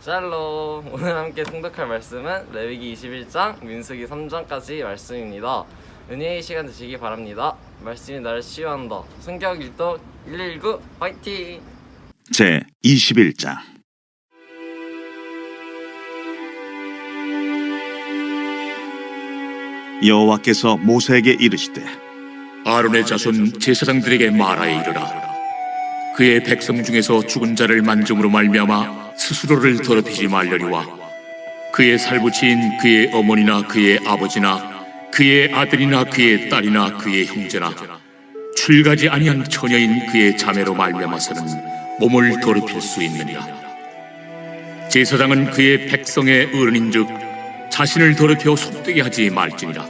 샬롬. 오늘 함께 통독할 말씀은 레위기 21장, 민수기 3장까지 말씀입니다. 은혜의 시간 되시기 바랍니다. 말씀이 나를 치유한다. 성경 일독 119 화이팅! 제 21장. 여호와께서 모세에게 이르시되 아론의 자손 제사장들에게 말하여 이르라. 그의 백성 중에서 죽은 자를 만짐으로 말미암아 스스로를 더럽히지 말려니와 그의 살부치인 그의 어머니나 그의 아버지나 그의 아들이나 그의 딸이나 그의 형제나 출가지 아니한 처녀인 그의 자매로 말미암아서는 몸을 더럽힐 수 있느니라. 제사장은 그의 백성의 어른인즉 자신을 더럽혀 속되게 하지 말지니라.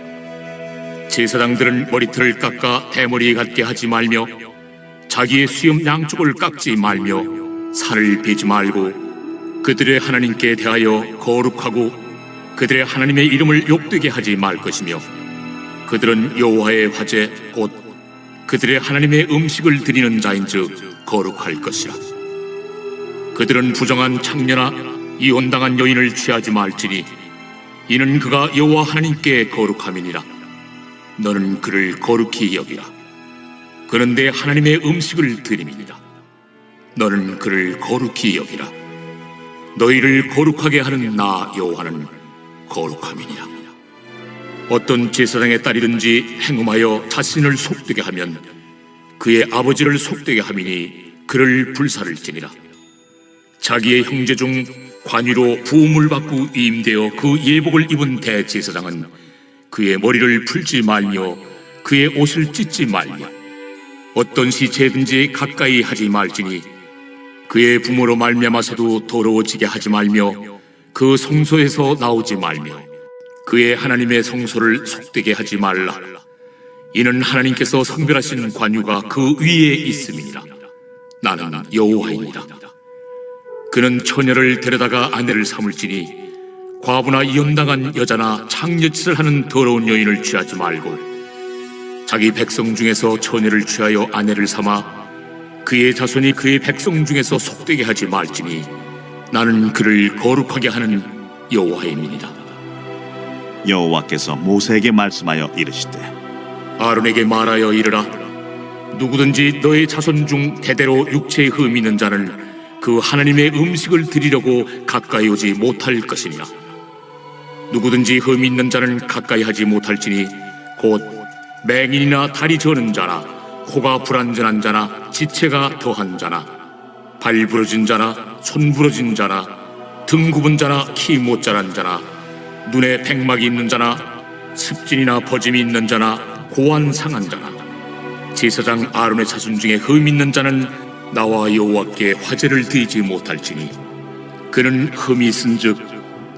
제사장들은 머리털을 깎아 대머리에 갖게 하지 말며 자기의 수염 양쪽을 깎지 말며 살을 베지 말고 그들의 하나님께 대하여 거룩하고 그들의 하나님의 이름을 욕되게 하지 말 것이며 그들은 여호와의 화제 곧 그들의 하나님의 음식을 드리는 자인즉 거룩할 것이라. 그들은 부정한 창녀나 이혼당한 여인을 취하지 말지니 이는 그가 여호와 하나님께 거룩함이니라. 너는 그를 거룩히 여기라. 그는 내 하나님의 음식을 드림이니라. 너는 그를 거룩히 여기라. 너희를 거룩하게 하는 나 여호와는 거룩함이니라. 어떤 제사장의 딸이든지 행음하여 자신을 속되게 하면 그의 아버지를 속되게 함이니 그를 불살을지니라. 자기의 형제 중 관위로 부음을 받고 임되어 그 예복을 입은 대제사장은 그의 머리를 풀지 말며 그의 옷을 찢지 말며 어떤 시체든지 가까이 하지 말지니 그의 부모로 말미암아서도 더러워지게 하지 말며 그 성소에서 나오지 말며 그의 하나님의 성소를 속되게 하지 말라. 이는 하나님께서 성별하신 관유가 그 위에 있음이니라. 나는 여호와이니라. 그는 처녀를 데려다가 아내를 삼을지니 과부나 이혼당한 여자나 창녀짓을 하는 더러운 여인을 취하지 말고 자기 백성 중에서 처녀를 취하여 아내를 삼아 그의 자손이 그의 백성 중에서 속되게 하지 말지니 나는 그를 거룩하게 하는 여호와임이니라. 여호와께서 모세에게 말씀하여 이르시되 아론에게 말하여 이르라. 누구든지 너의 자손 중 대대로 육체에 흠 있는 자는 그 하나님의 음식을 드리려고 가까이 오지 못할 것이니라. 누구든지 흠 있는 자는 가까이 하지 못할지니 곧 맹인이나 다리 저는 자나 코가 불완전한 자나 지체가 더한 자나 발 부러진 자나 손 부러진 자나 등 굽은 자나 키 못 자란 자나 눈에 백막이 있는 자나 습진이나 버짐이 있는 자나 고환 상한 자나 제사장 아론의 자손 중에 흠 있는 자는 나와 여호와께 화제를 드리지 못할지니 그는 흠이 있은즉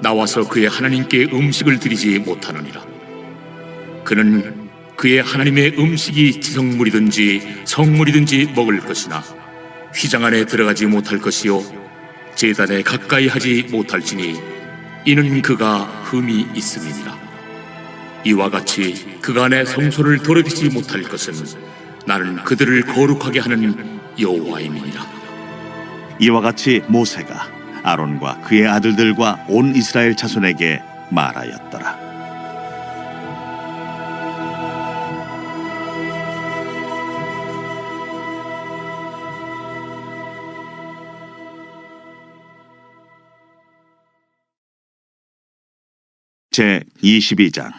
나와서 그의 하나님께 음식을 드리지 못하느니라. 그는 그의 하나님의 음식이 지성물이든지 성물이든지 먹을 것이나 휘장 안에 들어가지 못할 것이요 제단에 가까이 하지 못할지니 이는 그가 흠이 있음이니라. 이와 같이 그가 내 성소를 더럽히지 못할 것은 나는 그들을 거룩하게 하는 여호와임이니라. 이와 같이 모세가 아론과 그의 아들들과 온 이스라엘 자손에게 말하였더라. 제 22장.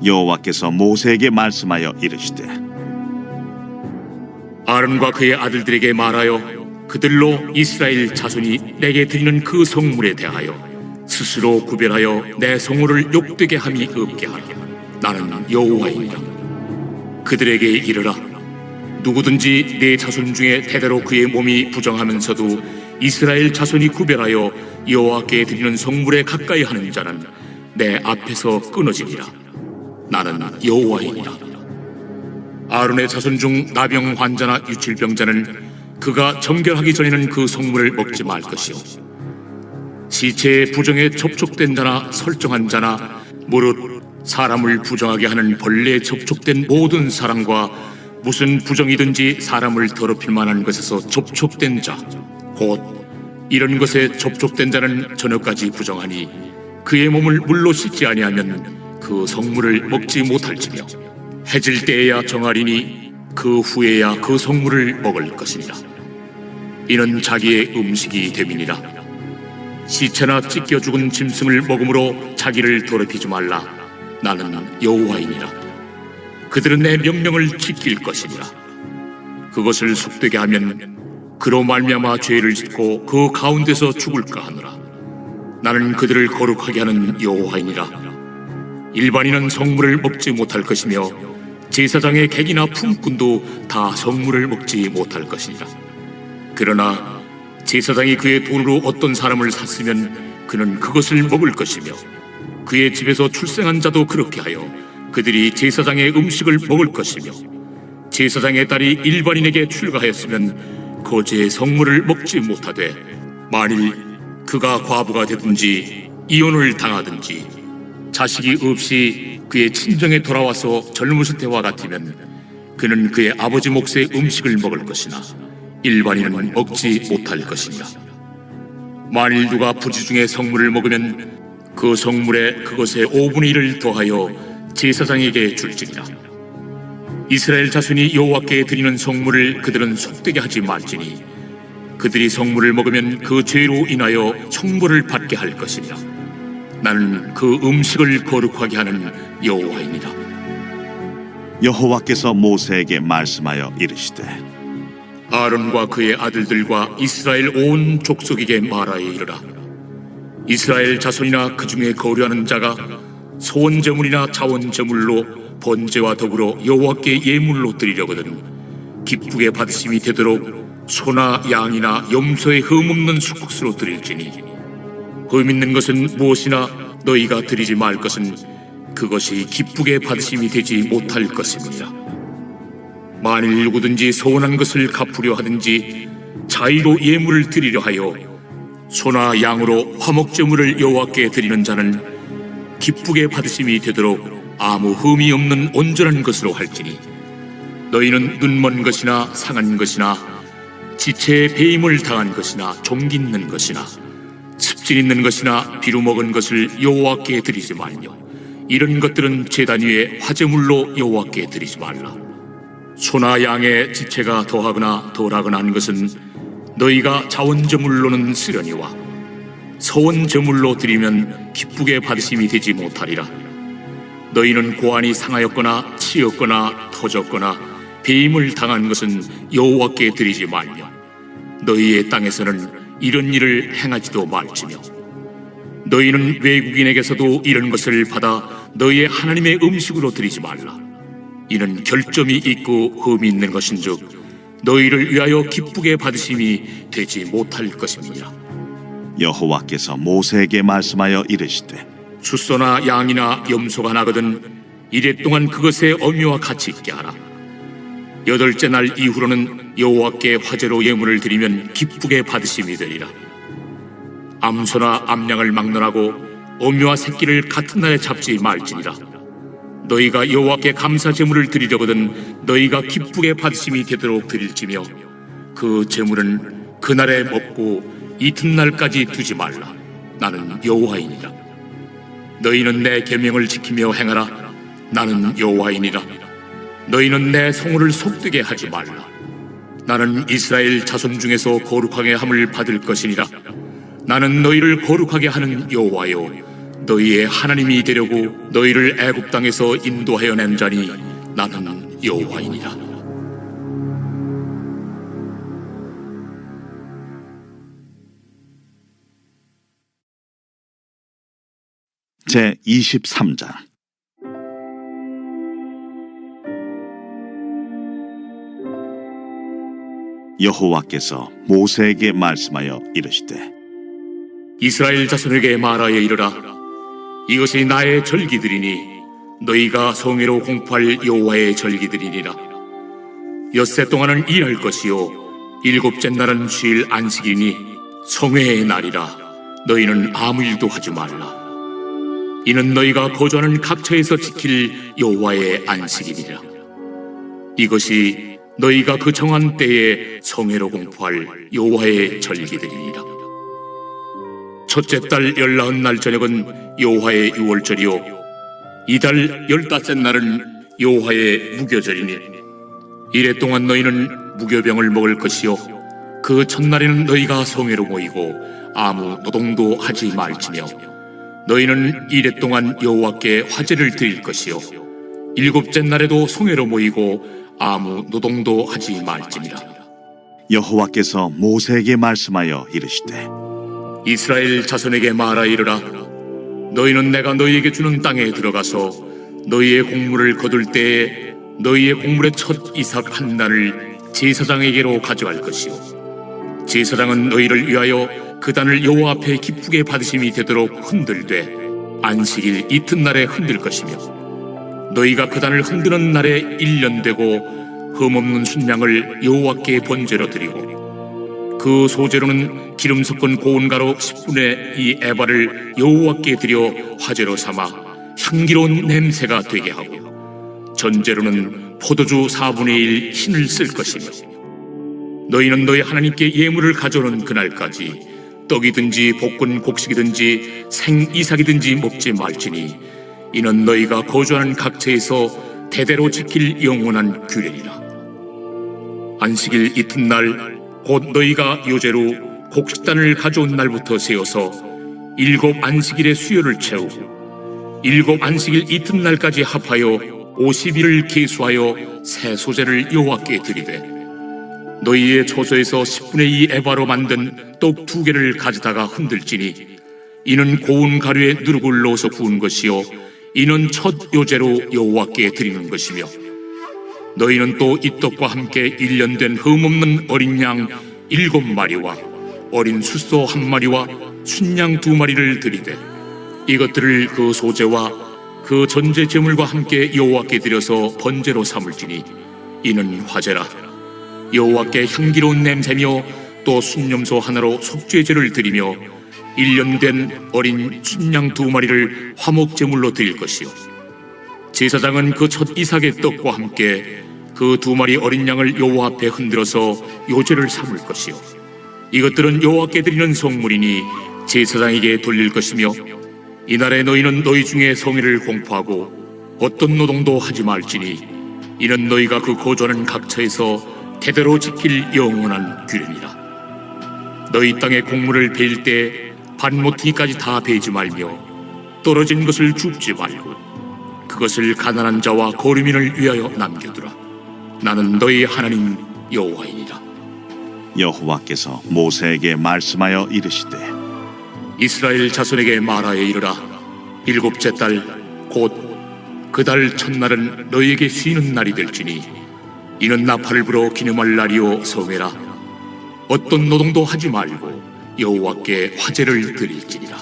여호와께서 모세에게 말씀하여 이르시되 아론과 그의 아들들에게 말하여 그들로 이스라엘 자손이 내게 드리는 그 성물에 대하여 스스로 구별하여 내 성호를 욕되게 함이 없게 하라. 나는 여호와이니라. 그들에게 이르라. 누구든지 내 자손 중에 대대로 그의 몸이 부정하면서도 이스라엘 자손이 구별하여 여호와께 드리는 성물에 가까이 하는 자는 내 앞에서 끊어지리라. 나는 여호와이니라. 아론의 자손 중 나병 환자나 유칠병자는 그가 정결하기 전에는 그 성물을 먹지 말 것이요 시체의 부정에 접촉된 자나 설정한 자나 무릇 사람을 부정하게 하는 벌레에 접촉된 모든 사람과 무슨 부정이든지 사람을 더럽힐 만한 것에서 접촉된 자, 곧 이런 것에 접촉된 자는 저녁까지 부정하니 그의 몸을 물로 씻지 아니하면 그 성물을 먹지 못할지며 해질 때에야 정하리니 그 후에야 그 성물을 먹을 것이니라. 이는 자기의 음식이 됨이니라. 시체나 찢겨 죽은 짐승을 먹음으로 자기를 더럽히지 말라. 나는 여호와이니라. 그들은 내 명령을 지킬 것이니라. 그것을 속되게 하면 그로 말미암아 죄를 짓고 그 가운데서 죽을까 하노라. 나는 그들을 거룩하게 하는 여호와이니라. 일반인은 성물을 먹지 못할 것이며 제사장의 객이나 품꾼도 다 성물을 먹지 못할 것이니라. 그러나 제사장이 그의 돈으로 어떤 사람을 샀으면 그는 그것을 먹을 것이며 그의 집에서 출생한 자도 그렇게 하여 그들이 제사장의 음식을 먹을 것이며 제사장의 딸이 일반인에게 출가하였으면 거제의 성물을 먹지 못하되 만일 그가 과부가 되든지 이혼을 당하든지 자식이 없이 그의 친정에 돌아와서 젊었을 때와 같으면 그는 그의 아버지 몫의 음식을 먹을 것이나 일반인은 먹지 못할 것이니라. 만일 누가 부지 중에 성물을 먹으면 그 성물에 그것의 5분의 1을 더하여 제사장에게 줄지니라. 이스라엘 자손이 여호와께 드리는 성물을 그들은 속되게 하지 말지니 그들이 성물을 먹으면 그 죄로 인하여 형벌을 받게 할 것이니라. 나는 그 음식을 거룩하게 하는 여호와이니라. 여호와께서 모세에게 말씀하여 이르시되 아론과 그의 아들들과 이스라엘 온 족속에게 말하여 이르라. 이스라엘 자손이나 그 중에 거류하는 자가 소원제물이나 자원제물로 번제와 더불어 여호와께 예물로 드리려거든 기쁘게 받으심이 되도록 소나 양이나 염소의 흠없는 수국수로 드릴지니 흠 있는 것은 무엇이나 너희가 드리지 말 것은 그것이 기쁘게 받으심이 되지 못할 것입니다. 만일 누구든지 소원한 것을 갚으려 하든지 자의로 예물을 드리려 하여 소나 양으로 화목제물을 여호와께 드리는 자는 기쁘게 받으심이 되도록 아무 흠이 없는 온전한 것으로 할지니 너희는 눈먼 것이나 상한 것이나 지체에 배임을 당한 것이나 종기 있는 것이나 습진 있는 것이나 비루 먹은 것을 여호와께 드리지 말며 이런 것들은 제단 위에 화제물로 여호와께 드리지 말라. 소나 양의 지체가 더하거나 덜하거나 한 것은 너희가 자원제물로는 쓰려니와 서원제물로 드리면 기쁘게 받으심이 되지 못하리라. 너희는 고안이 상하였거나 치였거나 터졌거나 배임을 당한 것은 여호와께 드리지 말며 너희의 땅에서는 이런 일을 행하지도 말지며 너희는 외국인에게서도 이런 것을 받아 너희의 하나님의 음식으로 드리지 말라. 이는 결점이 있고 흠이 있는 것인즉 너희를 위하여 기쁘게 받으심이 되지 못할 것입니다. 여호와께서 모세에게 말씀하여 이르시되 수소나 양이나 염소가 나거든 이래 동안 그것의 어미와 같이 있게 하라. 8째 날 이후로는 여호와께 화제로 예물을 드리면 기쁘게 받으심이 되리라. 암소나 암양을 막론하고 어미와 새끼를 같은 날에 잡지 말지니라. 너희가 여호와께 감사 제물을 드리려거든 너희가 기쁘게 받으심이 되도록 드릴지며 그 제물은 그날에 먹고 이튿날까지 두지 말라. 나는 여호와이니라. 너희는 내 계명을 지키며 행하라. 나는 여호와이니라. 너희는 내 성호를 속되게 하지 말라. 나는 이스라엘 자손 중에서 거룩하게 함을 받을 것이니라. 나는 너희를 거룩하게 하는 여호와요 너희의 하나님이 되려고 너희를 애굽 땅에서 인도하여 낸 자니 나는 여호와이니라. 제 23장 여호와께서 모세에게 말씀하여 이르시되 이스라엘 자손에게 말하여 이르라. 이것이 나의 절기들이니 너희가 성회로 공포할 여호와의 절기들이니라. 엿새 동안은 일할 것이요 7째 날은 쉴 안식이니 성회의 날이라. 너희는 아무 일도 하지 말라. 이는 너희가 거주하는 각처에서 지킬 여호와의 안식이니라. 이것이 너희가 그 정한 때에 성회로 공포할 여호와의 절기들이니라. 첫째 달 19날 저녁은 여호와의 유월절이요 이달 15째 날은 여호와의 무교절이니 이래 동안 너희는 무교병을 먹을 것이요 그 첫날에는 너희가 성회로 모이고 아무 노동도 하지 말지며 너희는 이래 동안 여호와께 화제를 드릴 것이요 일곱째 날에도 성회로 모이고 아무 노동도 하지 말지니라. 여호와께서 모세에게 말씀하여 이르시되 이스라엘 자손에게 말하이르라. 너희는 내가 너희에게 주는 땅에 들어가서 너희의 곡물을 거둘 때에 너희의 곡물의 첫 이삭 한 단을 제사장에게로 가져갈 것이요 제사장은 너희를 위하여 그 단을 여호와 앞에 기쁘게 받으심이 되도록 흔들되 안식일 이튿날에 흔들 것이며 너희가 그 단을 흔드는 날에 1년 되고 흠없는 순양을 여호와께 번제로 드리고 그 소제로는 기름 섞은 고운 가루 10분의 2 에바를 여호와께 드려 화제로 삼아 향기로운 냄새가 되게 하고 전제로는 포도주 4분의 1 흰을 쓸 것이며 너희는 너희 하나님께 예물을 가져오는 그날까지 떡이든지 볶은 곡식이든지 생이삭이든지 먹지 말지니 이는 너희가 거주하는 각처에서 대대로 지킬 영원한 규례니라. 안식일 이튿날 곧 너희가 요제로 곡식단을 가져온 날부터 세워서 7 안식일의 수요를 채우고 7 안식일 이튿날까지 합하여 50일을 계수하여 새 소제를 여호와께 드리되 너희의 초소에서 10분의 2 에바로 만든 떡 2개를 가져다가 흔들지니 이는 고운 가루에 누룩을 넣어서 구운 것이요 이는 첫 요제로 여호와께 드리는 것이며 너희는 또 이 떡과 함께 1년 된 흠없는 어린 양 7마리와 어린 숫소 1마리와 순양 2마리를 드리되 이것들을 그 소제와 그 전제 제물과 함께 여호와께 드려서 번제로 삼을지니 이는 화제라. 여호와께 향기로운 냄새며 또 순염소 하나로 속죄제를 드리며 1년 된 어린 순양 2마리를 화목 제물로 드릴 것이요 제사장은 그 첫 이삭의 떡과 함께 그 2마리 어린 양을 여호와 앞에 흔들어서 요제를 삼을 것이요 이것들은 여호와께 드리는 성물이니 제사장에게 돌릴 것이며 이날에 너희는 너희 중에 성회를 공포하고 어떤 노동도 하지 말지니 이는 너희가 그 거주하는 각처에서 대대로 지킬 영원한 규례니라. 너희 땅의 곡물을 베일 때 반모퉁이까지 다 베지 말며 떨어진 것을 줍지 말고 그것을 가난한 자와 거류민을 위하여 남겨두라. 나는 너희 하나님 여호와이니라. 여호와께서 모세에게 말씀하여 이르시되 이스라엘 자손에게 말하여 이르라. 7째 달 곧 그 달 첫날은 너희에게 쉬는 날이 될지니 이는 나팔을 불어 기념할 날이요 성회라. 어떤 노동도 하지 말고 여호와께 화제를 드릴지니라.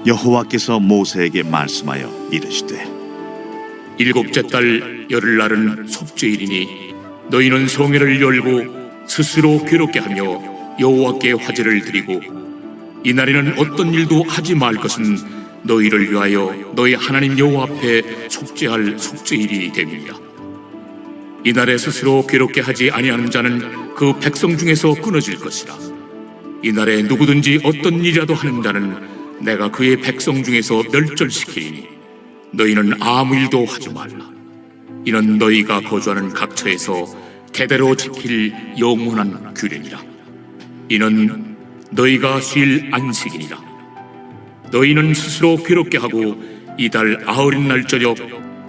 여호와께서 모세에게 말씀하여 이르시되 7째 달 열흘날은 속죄일이니 너희는 성회를 열고 스스로 괴롭게 하며 여호와께 화제를 드리고 이날에는 어떤 일도 하지 말 것은 너희를 위하여 너희 하나님 여호와 앞에 속죄할 속죄일이 됨이니라. 이날에 스스로 괴롭게 하지 아니하는 자는 그 백성 중에서 끊어질 것이라. 이날에 누구든지 어떤 일이라도 하는 자는 내가 그의 백성 중에서 멸절시키리니 너희는 아무 일도 하지 말라. 이는 너희가 거주하는 각처에서 대대로 지킬 영원한 규례니라. 이는 너희가 쉴 안식이니라. 너희는 스스로 괴롭게 하고 이달 아흔 날 저녁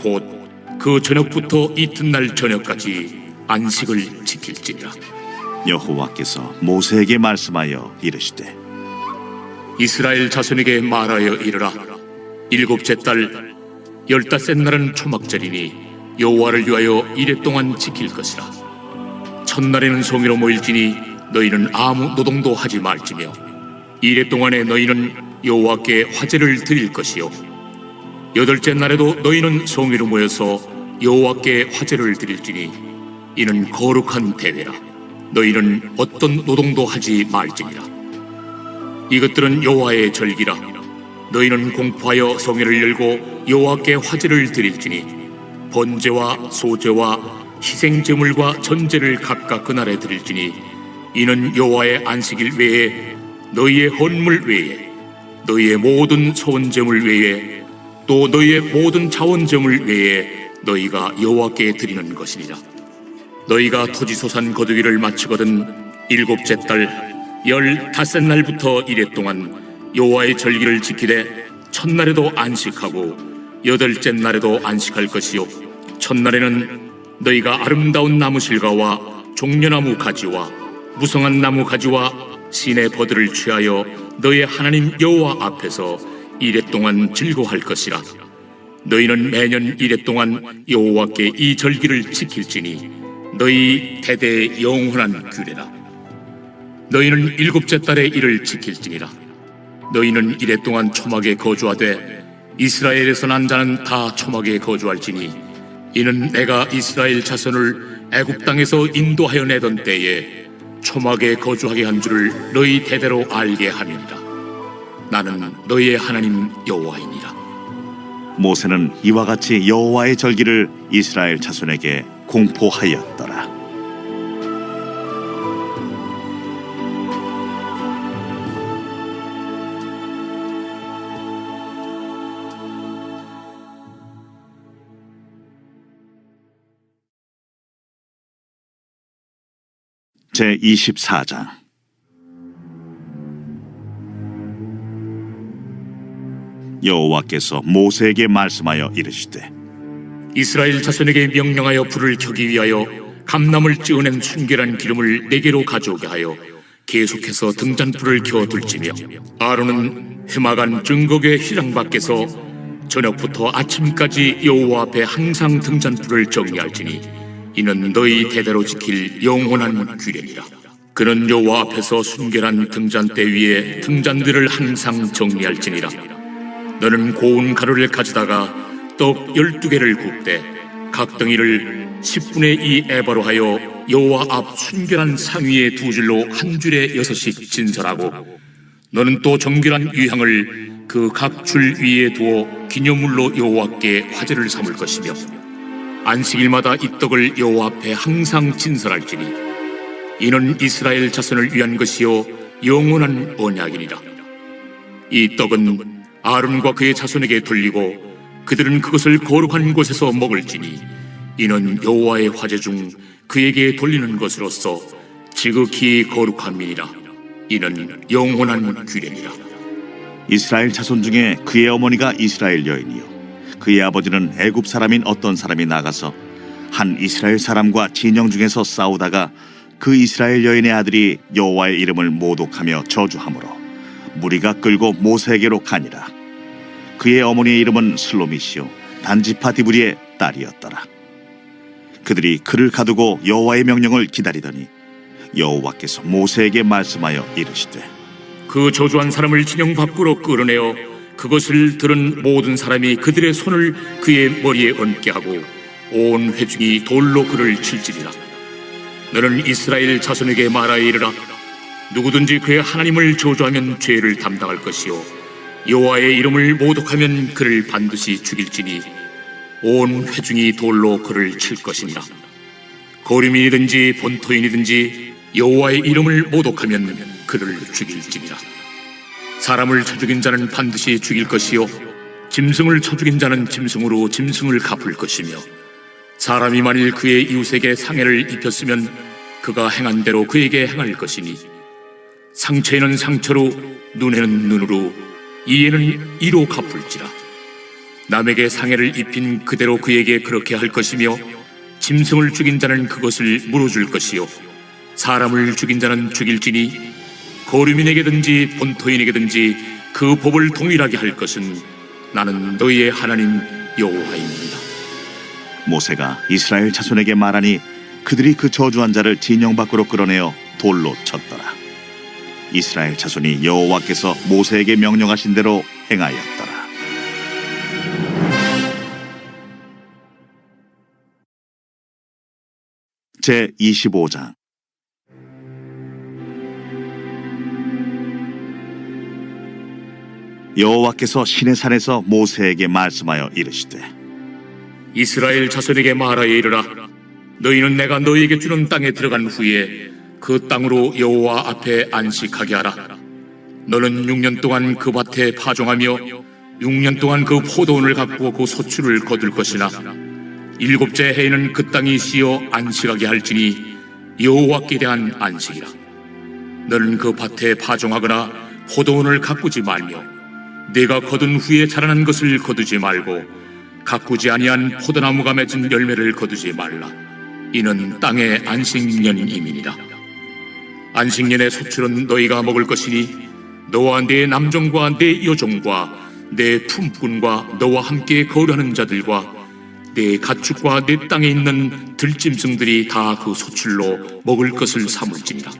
곧 그 저녁부터 이튿날 저녁까지 안식을 지킬지니라. 여호와께서 모세에게 말씀하여 이르시되 이스라엘 자손에게 말하여 이르라. 7째 달 15째 날은 초막절이니 여호와를 위하여 이래 동안 지킬 것이라. 첫날에는 성회로 모일지니 너희는 아무 노동도 하지 말지며 이래 동안에 너희는 여호와께 화제를 드릴 것이요 8째 날에도 너희는 성회로 모여서 여호와께 화제를 드릴지니 이는 거룩한 대회라. 너희는 어떤 노동도 하지 말지니라. 이것들은 여호와의 절기라. 너희는 공포하여 성회를 열고 여호와께 화제를 드릴지니 번제와 소제와 희생제물과 전제를 각각 그날에 드릴지니 이는 여호와의 안식일 외에 너희의 헌물 외에 너희의 모든 소원제물 외에 또 너희의 모든 자원제물 외에 너희가 여호와께 드리는 것이니라. 너희가 토지소산 거두기를 마치거든 일곱째 달 15날부터 이래 동안 여호와의 절기를 지키되 첫날에도 안식하고 여덟째 날에도 안식할 것이요 첫날에는 너희가 아름다운 나무실과와 종려나무 가지와 무성한 나무 가지와 신의 버들을 취하여 너희 하나님 여호와 앞에서 이래 동안 즐거워할 것이라. 너희는 매년 이래 동안 여호와께 이 절기를 지킬지니 너희 대대의 영원한 규례라. 너희는 일곱째 달에 이를 지킬지니라. 너희는 이래 동안 초막에 거주하되 이스라엘에서 난 자는 다 초막에 거주할지니 이는 내가 이스라엘 자손을 애굽 땅에서 인도하여 내던 때에 초막에 거주하게 한 줄을 너희 대대로 알게 함이니라. 나는 너희의 하나님 여호와이니라. 모세는 이와 같이 여호와의 절기를 이스라엘 자손에게 공포하였더라. 제24장. 여호와께서 모세에게 말씀하여 이르시되 이스라엘 자손에게 명령하여 불을 켜기 위하여 감람을 찌어낸 순결한 기름을 네개로 가져오게 하여 계속해서 등잔불을 켜둘지며 아론은 해마간 증거궤 휘장 밖에서 저녁부터 아침까지 여호와 앞에 항상 등잔불을 정리할지니 이는 너희 대대로 지킬 영원한 규례니라. 그는 여호와 앞에서 순결한 등잔대 위에 등잔들을 항상 정리할지니라. 너는 고운 가루를 가져다가 떡 12개를 굽되 각 덩이를 10분의 2 에바로 하여 여호와 앞 순결한 상 위에 두 줄로 한 줄에 6씩 진설하고 너는 또 정결한 유향을 그 각 줄 위에 두어 기념물로 여호와께 화제를 삼을 것이며 안식일마다 이 떡을 여호와 앞에 항상 진설할지니 이는 이스라엘 자손을 위한 것이요 영원한 언약이니라. 이 떡은 아론과 그의 자손에게 돌리고 그들은 그것을 거룩한 곳에서 먹을지니 이는 여호와의 화제 중 그에게 돌리는 것으로서 지극히 거룩함이니라. 이는 영원한 규례니라. 이스라엘 자손 중에 그의 어머니가 이스라엘 여인이요 그의 아버지는 애굽 사람인 어떤 사람이 나가서 한 이스라엘 사람과 진영 중에서 싸우다가 그 이스라엘 여인의 아들이 여호와의 이름을 모독하며 저주하므로 무리가 끌고 모세에게로 가니라. 그의 어머니의 이름은 슬로미시요 단지파 디브리의 딸이었더라. 그들이 그를 가두고 여호와의 명령을 기다리더니 여호와께서 모세에게 말씀하여 이르시되 그 저주한 사람을 진영 밖으로 끌어내어 그것을 들은 모든 사람이 그들의 손을 그의 머리에 얹게 하고 온 회중이 돌로 그를 칠지리라. 너는 이스라엘 자손에게 말하여 이르라. 누구든지 그의 하나님을 저주하면 죄를 담당할 것이요 여호와의 이름을 모독하면 그를 반드시 죽일지니 온 회중이 돌로 그를 칠 것이니라. 거류민이든지 본토인이든지 여호와의 이름을 모독하면 그를 죽일지니라. 사람을 쳐 죽인 자는 반드시 죽일 것이요 짐승을 쳐 죽인 자는 짐승으로 짐승을 갚을 것이며 사람이 만일 그의 이웃에게 상해를 입혔으면 그가 행한 대로 그에게 행할 것이니 상처에는 상처로 눈에는 눈으로 이에는 이로 갚을지라. 남에게 상해를 입힌 그대로 그에게 그렇게 할 것이며 짐승을 죽인 자는 그것을 물어줄 것이요 사람을 죽인 자는 죽일지니 거류민에게든지 본토인에게든지 그 법을 동일하게 할 것은 나는 너희의 하나님 여호와입니다. 모세가 이스라엘 자손에게 말하니 그들이 그 저주한 자를 진영 밖으로 끌어내어 돌로 쳤더라. 이스라엘 자손이 여호와께서 모세에게 명령하신 대로 행하였더라. 제25장. 여호와께서 시내산에서 모세에게 말씀하여 이르시되 이스라엘 자손에게 말하여 이르라. 너희는 내가 너희에게 주는 땅에 들어간 후에 그 땅으로 여호와 앞에 안식하게 하라. 너는 6년 동안 그 밭에 파종하며 6년 동안 그 포도원을 가꾸어 그 소출을 거둘 것이나 7째 해에는 그 땅이 쉬어 안식하게 할지니 여호와께 대한 안식이라. 너는 그 밭에 파종하거나 포도원을 가꾸지 말며 내가 거둔 후에 자라난 것을 거두지 말고 가꾸지 아니한 포도나무가 맺은 열매를 거두지 말라. 이는 땅의 안식년임이니라. 안식년의 소출은 너희가 먹을 것이니 너와 네 남종과 네 여종과 네 품꾼과 너와 함께 거류하는 자들과 네 가축과 네 땅에 있는 들짐승들이 다 그 소출로 먹을 것을 삼을지니라.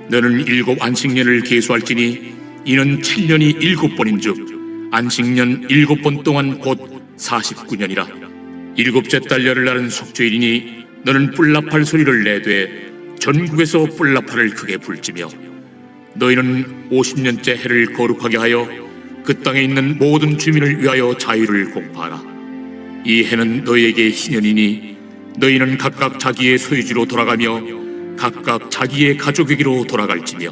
너는 7 안식년을 계수할지니 이는 7년이 7번인즉 안식년 7번 동안 곧 49년이라. 7째 달 열흘날은 속죄일이니 너는 뿔나팔 소리를 내되 전국에서 뿔나팔을 크게 불지며 너희는 50년째 해를 거룩하게 하여 그 땅에 있는 모든 주민을 위하여 자유를 공포하라. 이 해는 너희에게 희년이니 너희는 각각 자기의 소유지로 돌아가며 각각 자기의 가족에게로 돌아갈지며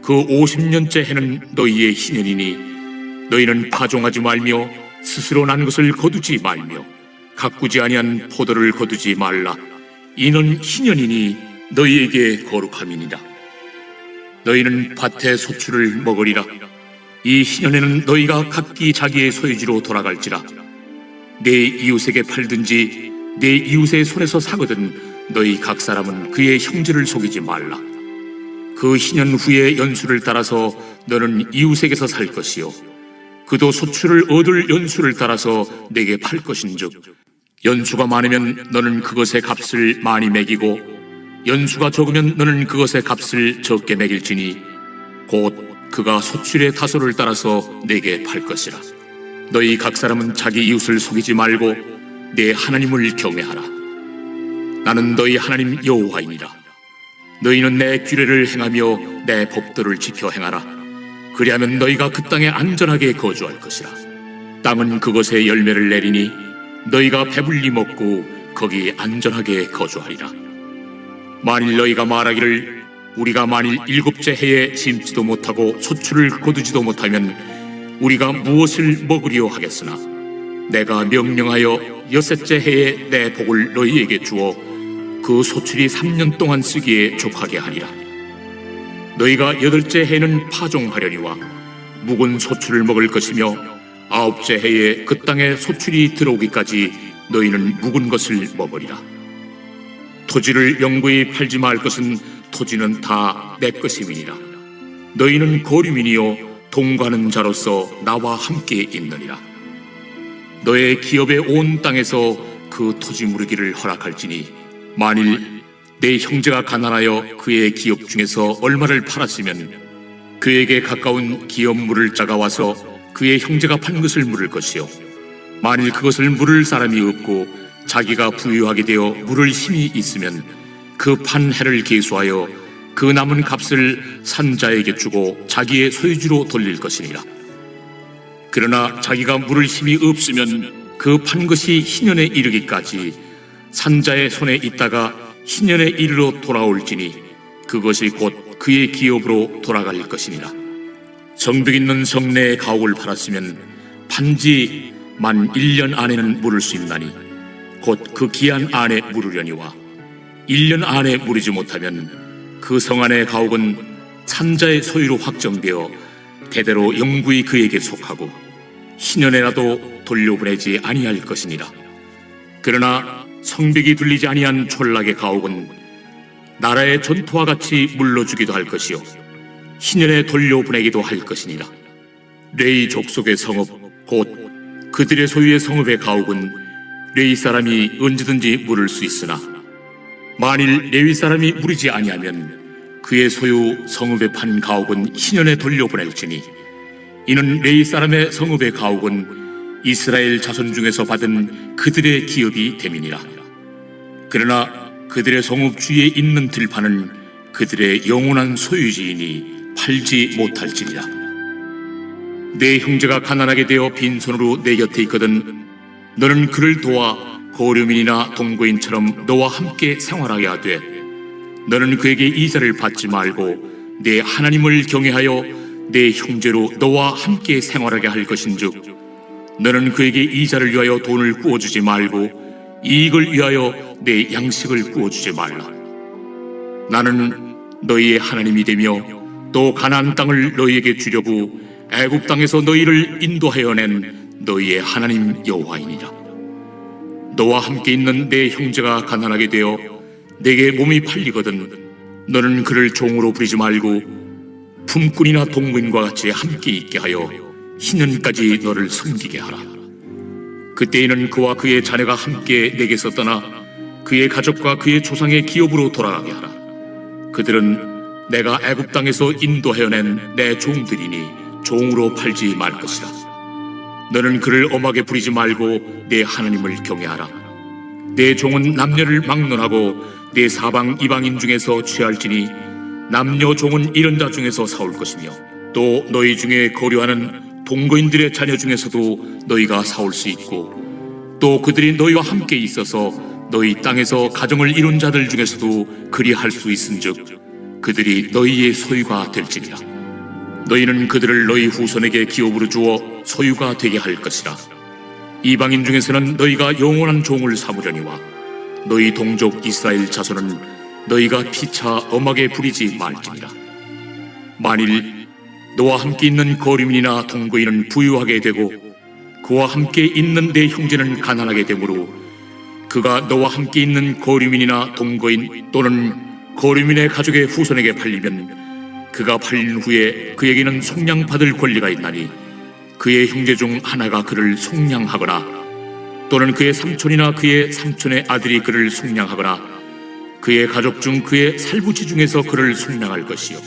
그 50년째 해는 너희의 희년이니 너희는 파종하지 말며 스스로 난 것을 거두지 말며 가꾸지 아니한 포도를 거두지 말라. 이는 희년이니 너희에게 거룩함이니라. 너희는 밭의 소출을 먹으리라. 이 희년에는 너희가 각기 자기의 소유지로 돌아갈지라. 내 이웃에게 팔든지 내 이웃의 손에서 사거든 너희 각 사람은 그의 형제를 속이지 말라. 그 희년 후에 연수를 따라서 너는 이웃에게서 살 것이요 그도 소출을 얻을 연수를 따라서 내게 팔 것인즉 연수가 많으면 너는 그것의 값을 많이 매기고 연수가 적으면 너는 그것의 값을 적게 매길지니 곧 그가 소출의 다소를 따라서 내게 팔 것이라. 너희 각 사람은 자기 이웃을 속이지 말고 내 하나님을 경외하라. 나는 너희 하나님 여호와이니라. 너희는 내 규례를 행하며 내 법도를 지켜 행하라. 그리하면 너희가 그 땅에 안전하게 거주할 것이라. 땅은 그것의 열매를 내리니 너희가 배불리 먹고 거기 안전하게 거주하리라. 만일 너희가 말하기를 우리가 만일 7째 해에 심지도 못하고 소출을 거두지도 못하면 우리가 무엇을 먹으리요 하겠으나 내가 명령하여 6째 해에 내 복을 너희에게 주어 그 소출이 3년 동안 쓰기에 족하게 하리라. 너희가 8째 해에는 파종하려니와 묵은 소출을 먹을 것이며 9째 해에 그 땅에 소출이 들어오기까지 너희는 묵은 것을 먹으리라. 토지를 영구히 팔지 말 것은 토지는 다 내 것임이니라. 너희는 거류민이요 동거하는 자로서 나와 함께 있느니라. 너의 기업의 온 땅에서 그 토지 무르기를 허락할지니 만일 내 형제가 가난하여 그의 기업 중에서 얼마를 팔았으면 그에게 가까운 기업 물을 자가 와서 그의 형제가 판 것을 물을 것이요 만일 그것을 물을 사람이 없고 자기가 부유하게 되어 물을 힘이 있으면 그 판 해를 계수하여 그 남은 값을 산자에게 주고 자기의 소유지로 돌릴 것이니라. 그러나 자기가 물을 힘이 없으면 그 판 것이 희년에 이르기까지 산자의 손에 있다가 희년에 이르러 돌아올지니 그것이 곧 그의 기업으로 돌아갈 것이니라. 성벽 있는 성내의 가옥을 팔았으면 판지 만 1년 안에는 물을 수 있나니 곧 그 기한 안에 물으려니와 1년 안에 물이지 못하면 그 성 안의 가옥은 산자의 소유로 확정되어 대대로 영구히 그에게 속하고 희년에라도 돌려보내지 아니할 것이니라. 그러나 성벽이 둘리지 아니한 촌락의 가옥은 나라의 전토와 같이 물러주기도 할 것이요 희년에 돌려보내기도 할 것이니라. 레위 족속의 성읍 곧 그들의 소유의 성읍의 가옥은 레위 사람이 언제든지 물을 수 있으나 만일 레위 사람이 물이지 아니하면 그의 소유 성읍에 판 가옥은 희년에 돌려보낼지니 이는 레위 사람의 성읍의 가옥은 이스라엘 자손 중에서 받은 그들의 기업이 됨이니라. 그러나 그들의 성읍 주위에 있는 들판은 그들의 영원한 소유지이니 팔지 못할지니라. 내 형제가 가난하게 되어 빈손으로 내 곁에 있거든 너는 그를 도와 고려민이나 동거인처럼 너와 함께 생활하게 하되 너는 그에게 이자를 받지 말고 내 하나님을 경외하여 내 형제로 너와 함께 생활하게 할 것인즉 너는 그에게 이자를 위하여 돈을 구워주지 말고 이익을 위하여 내 양식을 구워주지 말라. 나는 너희의 하나님이 되며 또 가나안 땅을 너희에게 주려고 애굽 땅에서 너희를 인도하여 낸 너희의 하나님 여호와이니라. 너와 함께 있는 내 형제가 가난하게 되어 내게 몸이 팔리거든 너는 그를 종으로 부리지 말고 품꾼이나 동거인과 같이 함께 있게 하여 희년까지 너를 섬기게 하라. 그때에는 그와 그의 자녀가 함께 내게서 떠나 그의 가족과 그의 조상의 기업으로 돌아가게 하라. 그들은 내가 애굽 땅에서 인도하여 낸 내 종들이니 종으로 팔지 말 것이라. 너는 그를 엄하게 부리지 말고 내 하나님을 경외하라. 내 종은 남녀를 막론하고 내 사방 이방인 중에서 취할지니 남녀 종은 이런 자 중에서 사올 것이며 또 너희 중에 거류하는 동거인들의 자녀 중에서도 너희가 사올 수 있고 또 그들이 너희와 함께 있어서 너희 땅에서 가정을 이룬 자들 중에서도 그리할 수 있은즉 그들이 너희의 소유가 될지니라. 너희는 그들을 너희 후손에게 기업으로 주어 소유가 되게 할 것이라. 이방인 중에서는 너희가 영원한 종을 삼으려니와 너희 동족 이스라엘 자손은 너희가 피차 엄하게 부리지 말지니라. 만일 너와 함께 있는 거류민이나 동거인은 부유하게 되고 그와 함께 있는 내 형제는 가난하게 되므로 그가 너와 함께 있는 거류민이나 동거인 또는 거류민의 가족의 후손에게 팔리면 그가 팔린 후에 그에게는 속량받을 권리가 있나니 그의 형제 중 하나가 그를 속량하거나 또는 그의 삼촌이나 그의 삼촌의 아들이 그를 속량하거나 그의 가족 중 그의 살부치 중에서 그를 속량할 것이요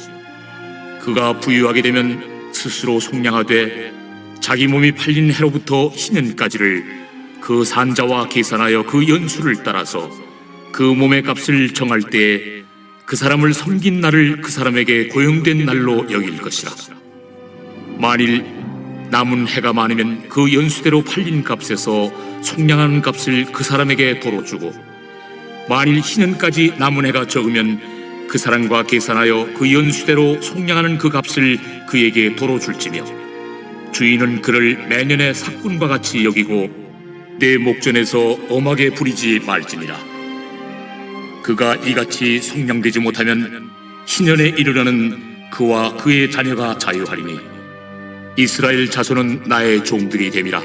그가 부유하게 되면 스스로 속량하되 자기 몸이 팔린 해로부터 희년까지를 그 산자와 계산하여 그 연수를 따라서 그 몸의 값을 정할 때에 그 사람을 섬긴 날을 그 사람에게 고용된 날로 여길 것이라. 만일 남은 해가 많으면 그 연수대로 팔린 값에서 속량하는 값을 그 사람에게 도로 주고 만일 희년까지 남은 해가 적으면 그 사람과 계산하여 그 연수대로 속량하는 그 값을 그에게 도로 줄지며 주인은 그를 매년의 삭군과 같이 여기고 내 목전에서 엄하게 부리지 말지니라. 그가 이같이 속량되지 못하면 희년에 이르려는 그와 그의 자녀가 자유하리니 이스라엘 자손은 나의 종들이 됨이라.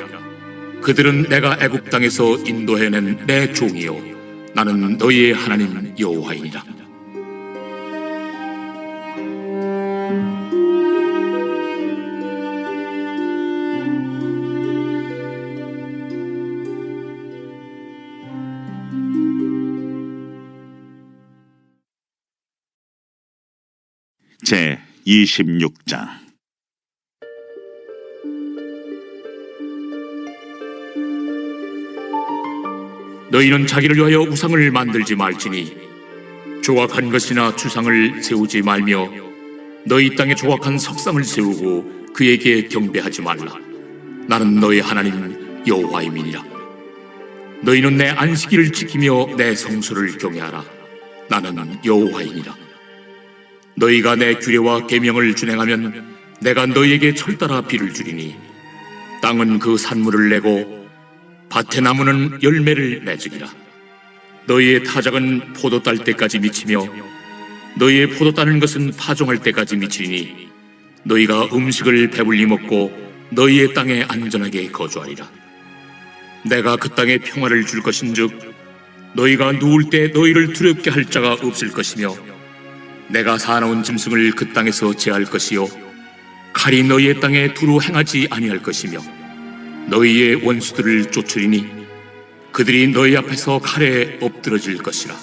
그들은 내가 애굽 땅에서 인도해낸 내 종이요 나는 너희의 하나님 여호와이니라. 제 26장. 너희는 자기를 위하여 우상을 만들지 말지니 조각한 것이나 주상을 세우지 말며 너희 땅에 조각한 석상을 세우고 그에게 경배하지 말라. 나는 너희 하나님 여호와임이니라. 너희는 내 안식일을 지키며 내 성소를 경외하라. 나는 여호와이니라. 너희가 내 규례와 계명을 준행하면 내가 너희에게 철따라 비를 주리니 땅은 그 산물을 내고 밭의 나무는 열매를 맺으리라. 너희의 타작은 포도 딸 때까지 미치며 너희의 포도 따는 것은 파종할 때까지 미치리니 너희가 음식을 배불리 먹고 너희의 땅에 안전하게 거주하리라. 내가 그 땅에 평화를 줄 것인즉 너희가 누울 때 너희를 두렵게 할 자가 없을 것이며 내가 사나운 짐승을 그 땅에서 제할 것이요 칼이 너희의 땅에 두루 행하지 아니할 것이며 너희의 원수들을 쫓으리니 그들이 너희 앞에서 칼에 엎드러질 것이라.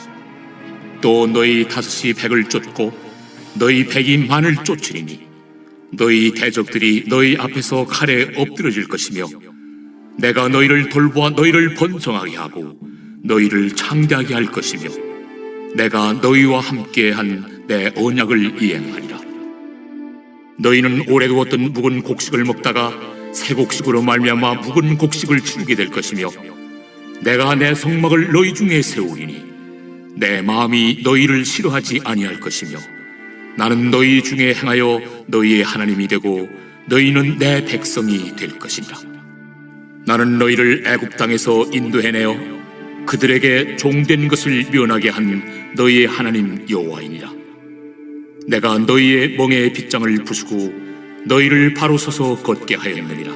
또 너희 다섯이 백을 쫓고 너희 백이 만을 쫓으리니 너희 대적들이 너희 앞에서 칼에 엎드러질 것이며 내가 너희를 돌보아 너희를 번성하게 하고 너희를 창대하게 할 것이며 내가 너희와 함께 한 내 언약을 이행하리라. 너희는 오래 두었던 묵은 곡식을 먹다가 새 곡식으로 말미암아 묵은 곡식을 치우게 될 것이며 내가 내 성막을 너희 중에 세우리니 내 마음이 너희를 싫어하지 아니할 것이며 나는 너희 중에 행하여 너희의 하나님이 되고 너희는 내 백성이 될 것이니라. 나는 너희를 애굽 땅에서 인도해내어 그들에게 종된 것을 면하게 한 너희의 하나님 여호와이니라. 내가 너희의 멍에의 빗장을 부수고 너희를 바로 서서 걷게 하였느니라.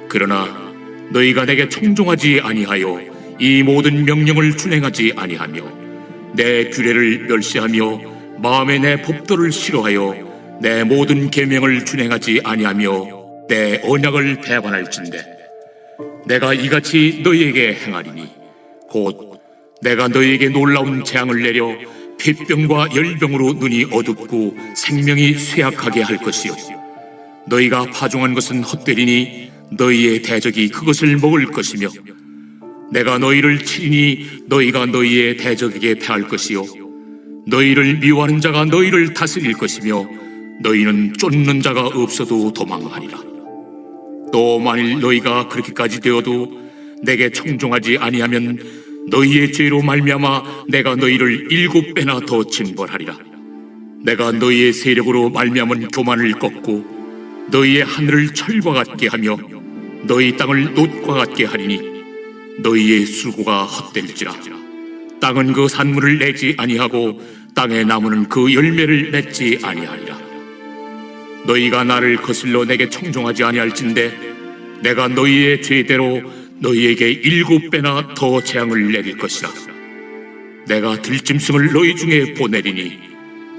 그러나 너희가 내게 청종하지 아니하여 이 모든 명령을 준행하지 아니하며 내 규례를 멸시하며 마음에 내 법도를 싫어하여 내 모든 계명을 준행하지 아니하며 내 언약을 배반할진대 내가 이같이 너희에게 행하리니 곧 내가 너희에게 놀라운 재앙을 내려 폐병과 열병으로 눈이 어둡고 생명이 쇠약하게 할 것이요 너희가 파종한 것은 헛되리니 너희의 대적이 그것을 먹을 것이며 내가 너희를 치리니 너희가 너희의 대적에게 패할 것이요 너희를 미워하는 자가 너희를 다스릴 것이며 너희는 쫓는 자가 없어도 도망하리라. 또 만일 너희가 그렇게까지 되어도 내게 청종하지 아니하면 너희의 죄로 말미암아 내가 너희를 7배나 더 징벌하리라. 내가 너희의 세력으로 말미암은 교만을 꺾고 너희의 하늘을 철과 같게 하며 너희 땅을 놋과 같게 하리니 너희의 수고가 헛될지라. 땅은 그 산물을 내지 아니하고 땅의 나무는 그 열매를 맺지 아니하리라. 너희가 나를 거슬러 내게 청종하지 아니할진대 내가 너희의 죄대로 너희에게 7배나 더 재앙을 내릴 것이라. 내가 들짐승을 너희 중에 보내리니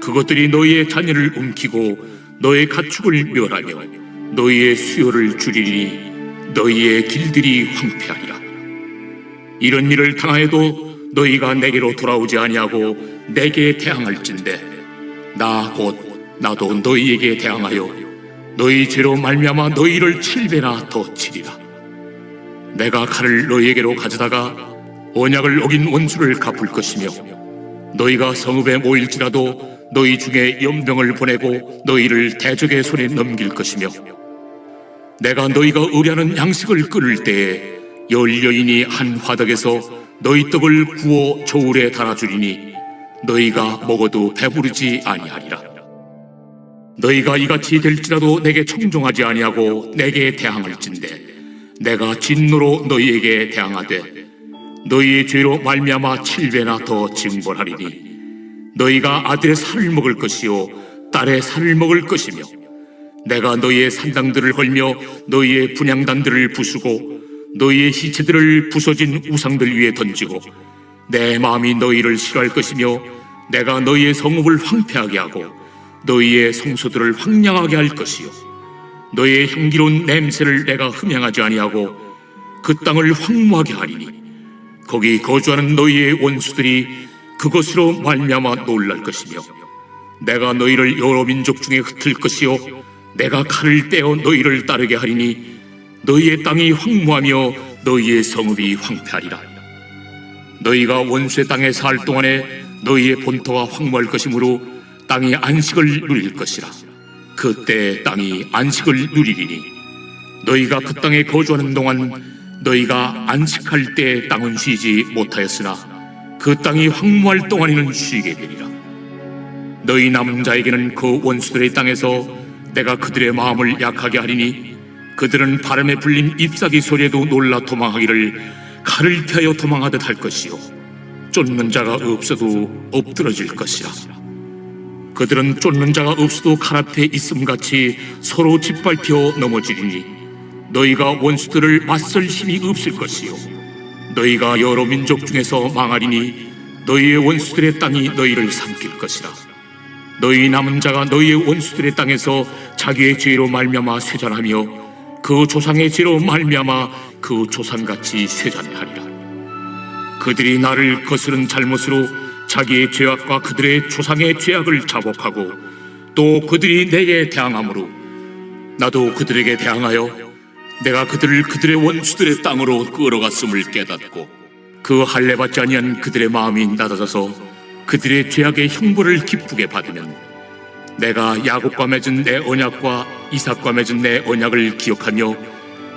그것들이 너희의 자녀를 움키고 너의 가축을 멸하며 너희의 수요를 줄이니 너희의 길들이 황폐하리라. 이런 일을 당하여도 너희가 내게로 돌아오지 아니하고 내게 대항할진대 나 곧 나도 너희에게 대항하여 너희 죄로 말미암아 너희를 7배나 더 치리라. 내가 칼을 너희에게로 가져다가 언약을 어긴 원수를 갚을 것이며 너희가 성읍에 모일지라도 너희 중에 연병을 보내고 너희를 대적의 손에 넘길 것이며 내가 너희가 의뢰하는 양식을 끊을 때에 열 여인이 한 화덕에서 너희 떡을 구워 저울에 달아주리니 너희가 먹어도 배부르지 아니하리라. 너희가 이같이 될지라도 내게 청종하지 아니하고 내게 대항할진대 내가 진노로 너희에게 대항하되 너희의 죄로 말미암아 7배나 더 징벌하리니 너희가 아들의 살을 먹을 것이요 딸의 살을 먹을 것이며 내가 너희의 산당들을 헐며 너희의 분향단들을 부수고 너희의 시체들을 부서진 우상들 위에 던지고 내 마음이 너희를 싫어할 것이며 내가 너희의 성읍을 황폐하게 하고 너희의 성소들을 황량하게 할 것이요 너희의 향기로운 냄새를 내가 흠향하지 아니하고 그 땅을 황무하게 하리니 거기 거주하는 너희의 원수들이 그것으로 말미암아 놀랄 것이며 내가 너희를 여러 민족 중에 흩을 것이요 내가 칼을 떼어 너희를 따르게 하리니 너희의 땅이 황무하며 너희의 성읍이 황폐하리라. 너희가 원수의 땅에 살 동안에 너희의 본토가 황무할 것이므로 땅이 안식을 누릴 것이라. 그때 땅이 안식을 누리리니 너희가 그 땅에 거주하는 동안 너희가 안식할 때 땅은 쉬지 못하였으나 그 땅이 황무할 동안에는 쉬게 되리라. 너희 남은 자에게는 그 원수들의 땅에서 내가 그들의 마음을 약하게 하리니 그들은 바람에 불린 잎사귀 소리에도 놀라 도망하기를 칼을 피하여 도망하듯 할 것이요 쫓는 자가 없어도 엎드러질 것이라. 그들은 쫓는 자가 없어도 칼 앞에 있음같이 서로 짓밟혀 넘어지리니 너희가 원수들을 맞설 힘이 없을 것이요 너희가 여러 민족 중에서 망하리니 너희의 원수들의 땅이 너희를 삼킬 것이라. 너희 남은 자가 너희의 원수들의 땅에서 자기의 죄로 말미암아 쇠잔하며 그 조상의 죄로 말미암아 그 조상같이 쇠잔하리라. 그들이 나를 거스른 잘못으로 자기의 죄악과 그들의 조상의 죄악을 자복하고 또 그들이 내게 대항함으로 나도 그들에게 대항하여 내가 그들을 그들의 원수들의 땅으로 끌어갔음을 깨닫고 그 할례 받지 아니한 그들의 마음이 낮아져서 그들의 죄악의 형벌을 기쁘게 받으면 내가 야곱과 맺은 내 언약과 이삭과 맺은 내 언약을 기억하며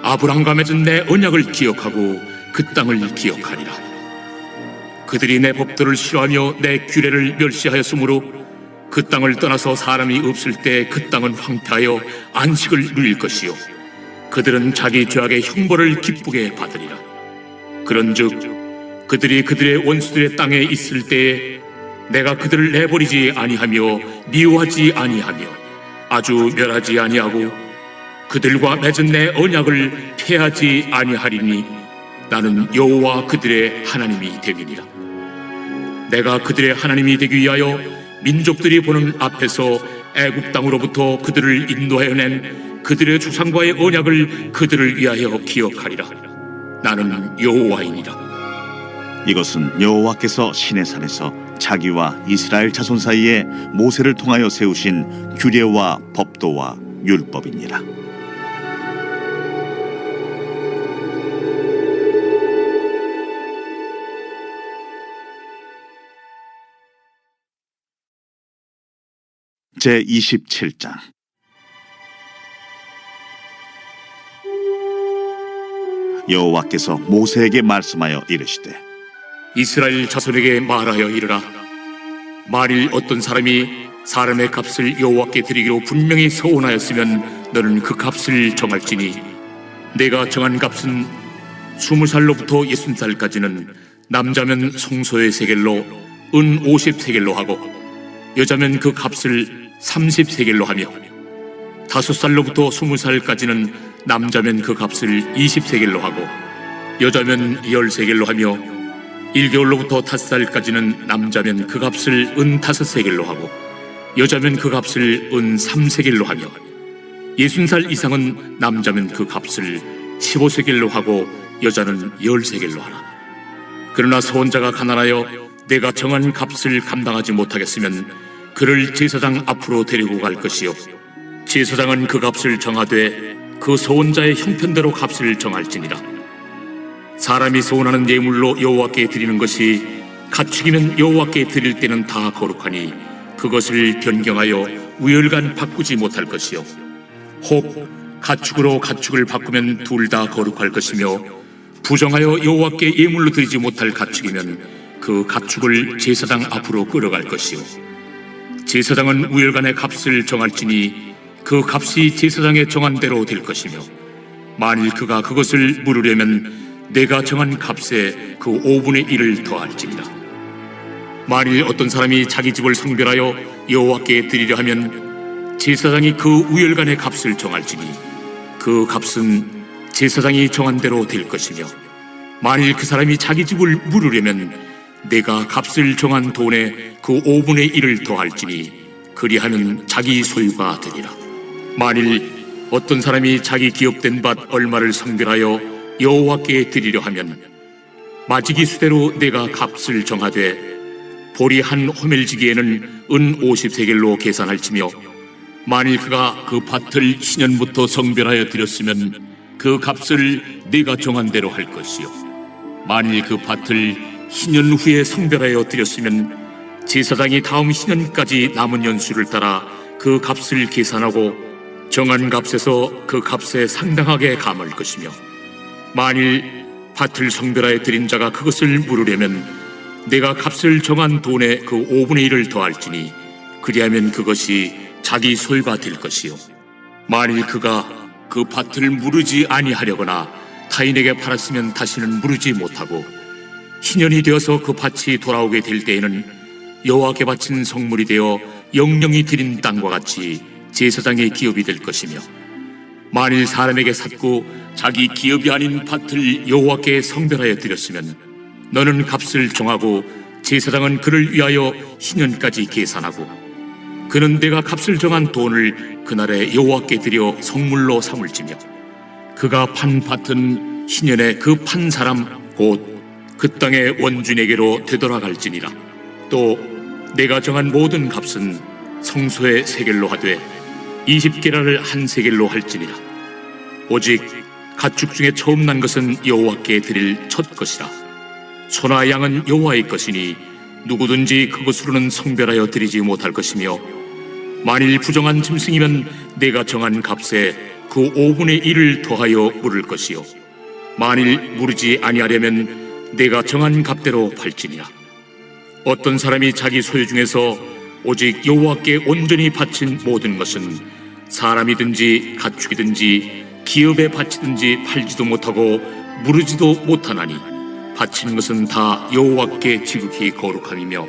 아브람과 맺은 내 언약을 기억하고 그 땅을 기억하리라. 그들이 내 법도를 싫어하며 내 규례를 멸시하였으므로 그 땅을 떠나서 사람이 없을 때 그 땅은 황폐하여 안식을 누릴 것이요 그들은 자기 죄악의 형벌을 기쁘게 받으리라. 그런즉 그들이 그들의 원수들의 땅에 있을 때에 내가 그들을 내버리지 아니하며 미워하지 아니하며 아주 멸하지 아니하고 그들과 맺은 내 언약을 폐하지 아니하리니 나는 여호와 그들의 하나님이 되리니라. 내가 그들의 하나님이 되기 위하여 민족들이 보는 앞에서 애굽 땅으로부터 그들을 인도하여 낸 그들의 조상과의 언약을 그들을 위하여 기억하리라. 나는 여호와이니라. 이것은 여호와께서 시내산에서 자기와 이스라엘 자손 사이에 모세를 통하여 세우신 규례와 법도와 율법이니라. 제27장. 여호와께서 모세에게 말씀하여 이르시되 이스라엘 자손에게 말하여 이르라. 만일 어떤 사람이 사람의 값을 여호와께 드리기로 분명히 서원하였으면 너는 그 값을 정할지니 내가 정한 값은 20살로부터 60살까지는 남자면 송소의 세겔로 은 50세겔로 하고 여자면 그 값을 30세겔로 하며 5살로부터 20살까지는 남자면 그 값을 20세겔로 하고 여자면 10세겔로 하며 1개월로부터 5살까지는 남자면 그 값을 은 5세겔로 하고 여자면 그 값을 은 3세겔로 하며 60살 이상은 남자면 그 값을 15세겔로 하고 여자는 10세겔로 하라. 그러나 서원자가 가난하여 내가 정한 값을 감당하지 못하겠으면 그를 제사장 앞으로 데리고 갈 것이요 제사장은 그 값을 정하되 그 서원자의 형편대로 값을 정할지니라. 사람이 서원하는 예물로 여호와께 드리는 것이 가축이면 여호와께 드릴 때는 다 거룩하니 그것을 변경하여 우열간 바꾸지 못할 것이요 혹 가축으로 가축을 바꾸면 둘 다 거룩할 것이며 부정하여 여호와께 예물로 드리지 못할 가축이면 그 가축을 제사장 앞으로 끌어갈 것이요 제사장은 우열간의 값을 정할지니 그 값이 제사장의 정한 대로 될 것이며 만일 그가 그것을 물으려면 내가 정한 값에 그 5분의 1을 더할지니라. 만일 어떤 사람이 자기 집을 성별하여 여호와께 드리려 하면 제사장이 그 우열간의 값을 정할지니 그 값은 제사장이 정한 대로 될 것이며 만일 그 사람이 자기 집을 물으려면 내가 값을 정한 돈에 그 5분의 1을 더할지니 그리하면 자기 소유가 되리라. 만일 어떤 사람이 자기 기업된 밭 얼마를 성별하여 여호와께 드리려 하면 마지기 수대로 내가 값을 정하되 보리 한 호멜지기에는 은 50세겔로 계산할지며 만일 그가 그 밭을 신년부터 성별하여 드렸으면 그 값을 네가 정한 대로 할 것이요 만일 그 밭을 신년 후에 성별하여 드렸으면 제사장이 다음 신년까지 남은 연수를 따라 그 값을 계산하고 정한 값에서 그 값에 상당하게 감을 것이며 만일 밭을 성별하여 드린 자가 그것을 물으려면 내가 값을 정한 돈에 그 5분의 1을 더할지니 그리하면 그것이 자기 소유가 될 것이요 만일 그가 그 밭을 무르지 아니하려거나 타인에게 팔았으면 다시는 무르지 못하고 신년이 되어서 그 밭이 돌아오게 될 때에는 여호와께 바친 성물이 되어 영령이 드린 땅과 같이 제사장의 기업이 될 것이며 만일 사람에게 샀고 자기 기업이 아닌 밭을 여호와께 성별하여 드렸으면 너는 값을 정하고 제사장은 그를 위하여 신년까지 계산하고 그는 내가 값을 정한 돈을 그날에 여호와께 드려 성물로 삼을지며 그가 판 밭은 신년에 그 판 사람 곧 그 땅의 원주인에게로 되돌아갈지니라. 또 내가 정한 모든 값은 성소의 세겔로 하되 20게라를 한 세겔로 할지니라. 오직 가축 중에 처음 난 것은 여호와께 드릴 첫 것이라. 소나 양은 여호와의 것이니 누구든지 그것으로는 성별하여 드리지 못할 것이며 만일 부정한 짐승이면 내가 정한 값에 그 5분의 1을 더하여 물을 것이요 만일 무르지 아니하려면 내가 정한 값대로 팔지니라. 어떤 사람이 자기 소유 중에서 오직 여호와께 온전히 바친 모든 것은 사람이든지 가축이든지 기업에 바치든지 팔지도 못하고 무르지도 못하나니 바친 것은 다 여호와께 지극히 거룩함이며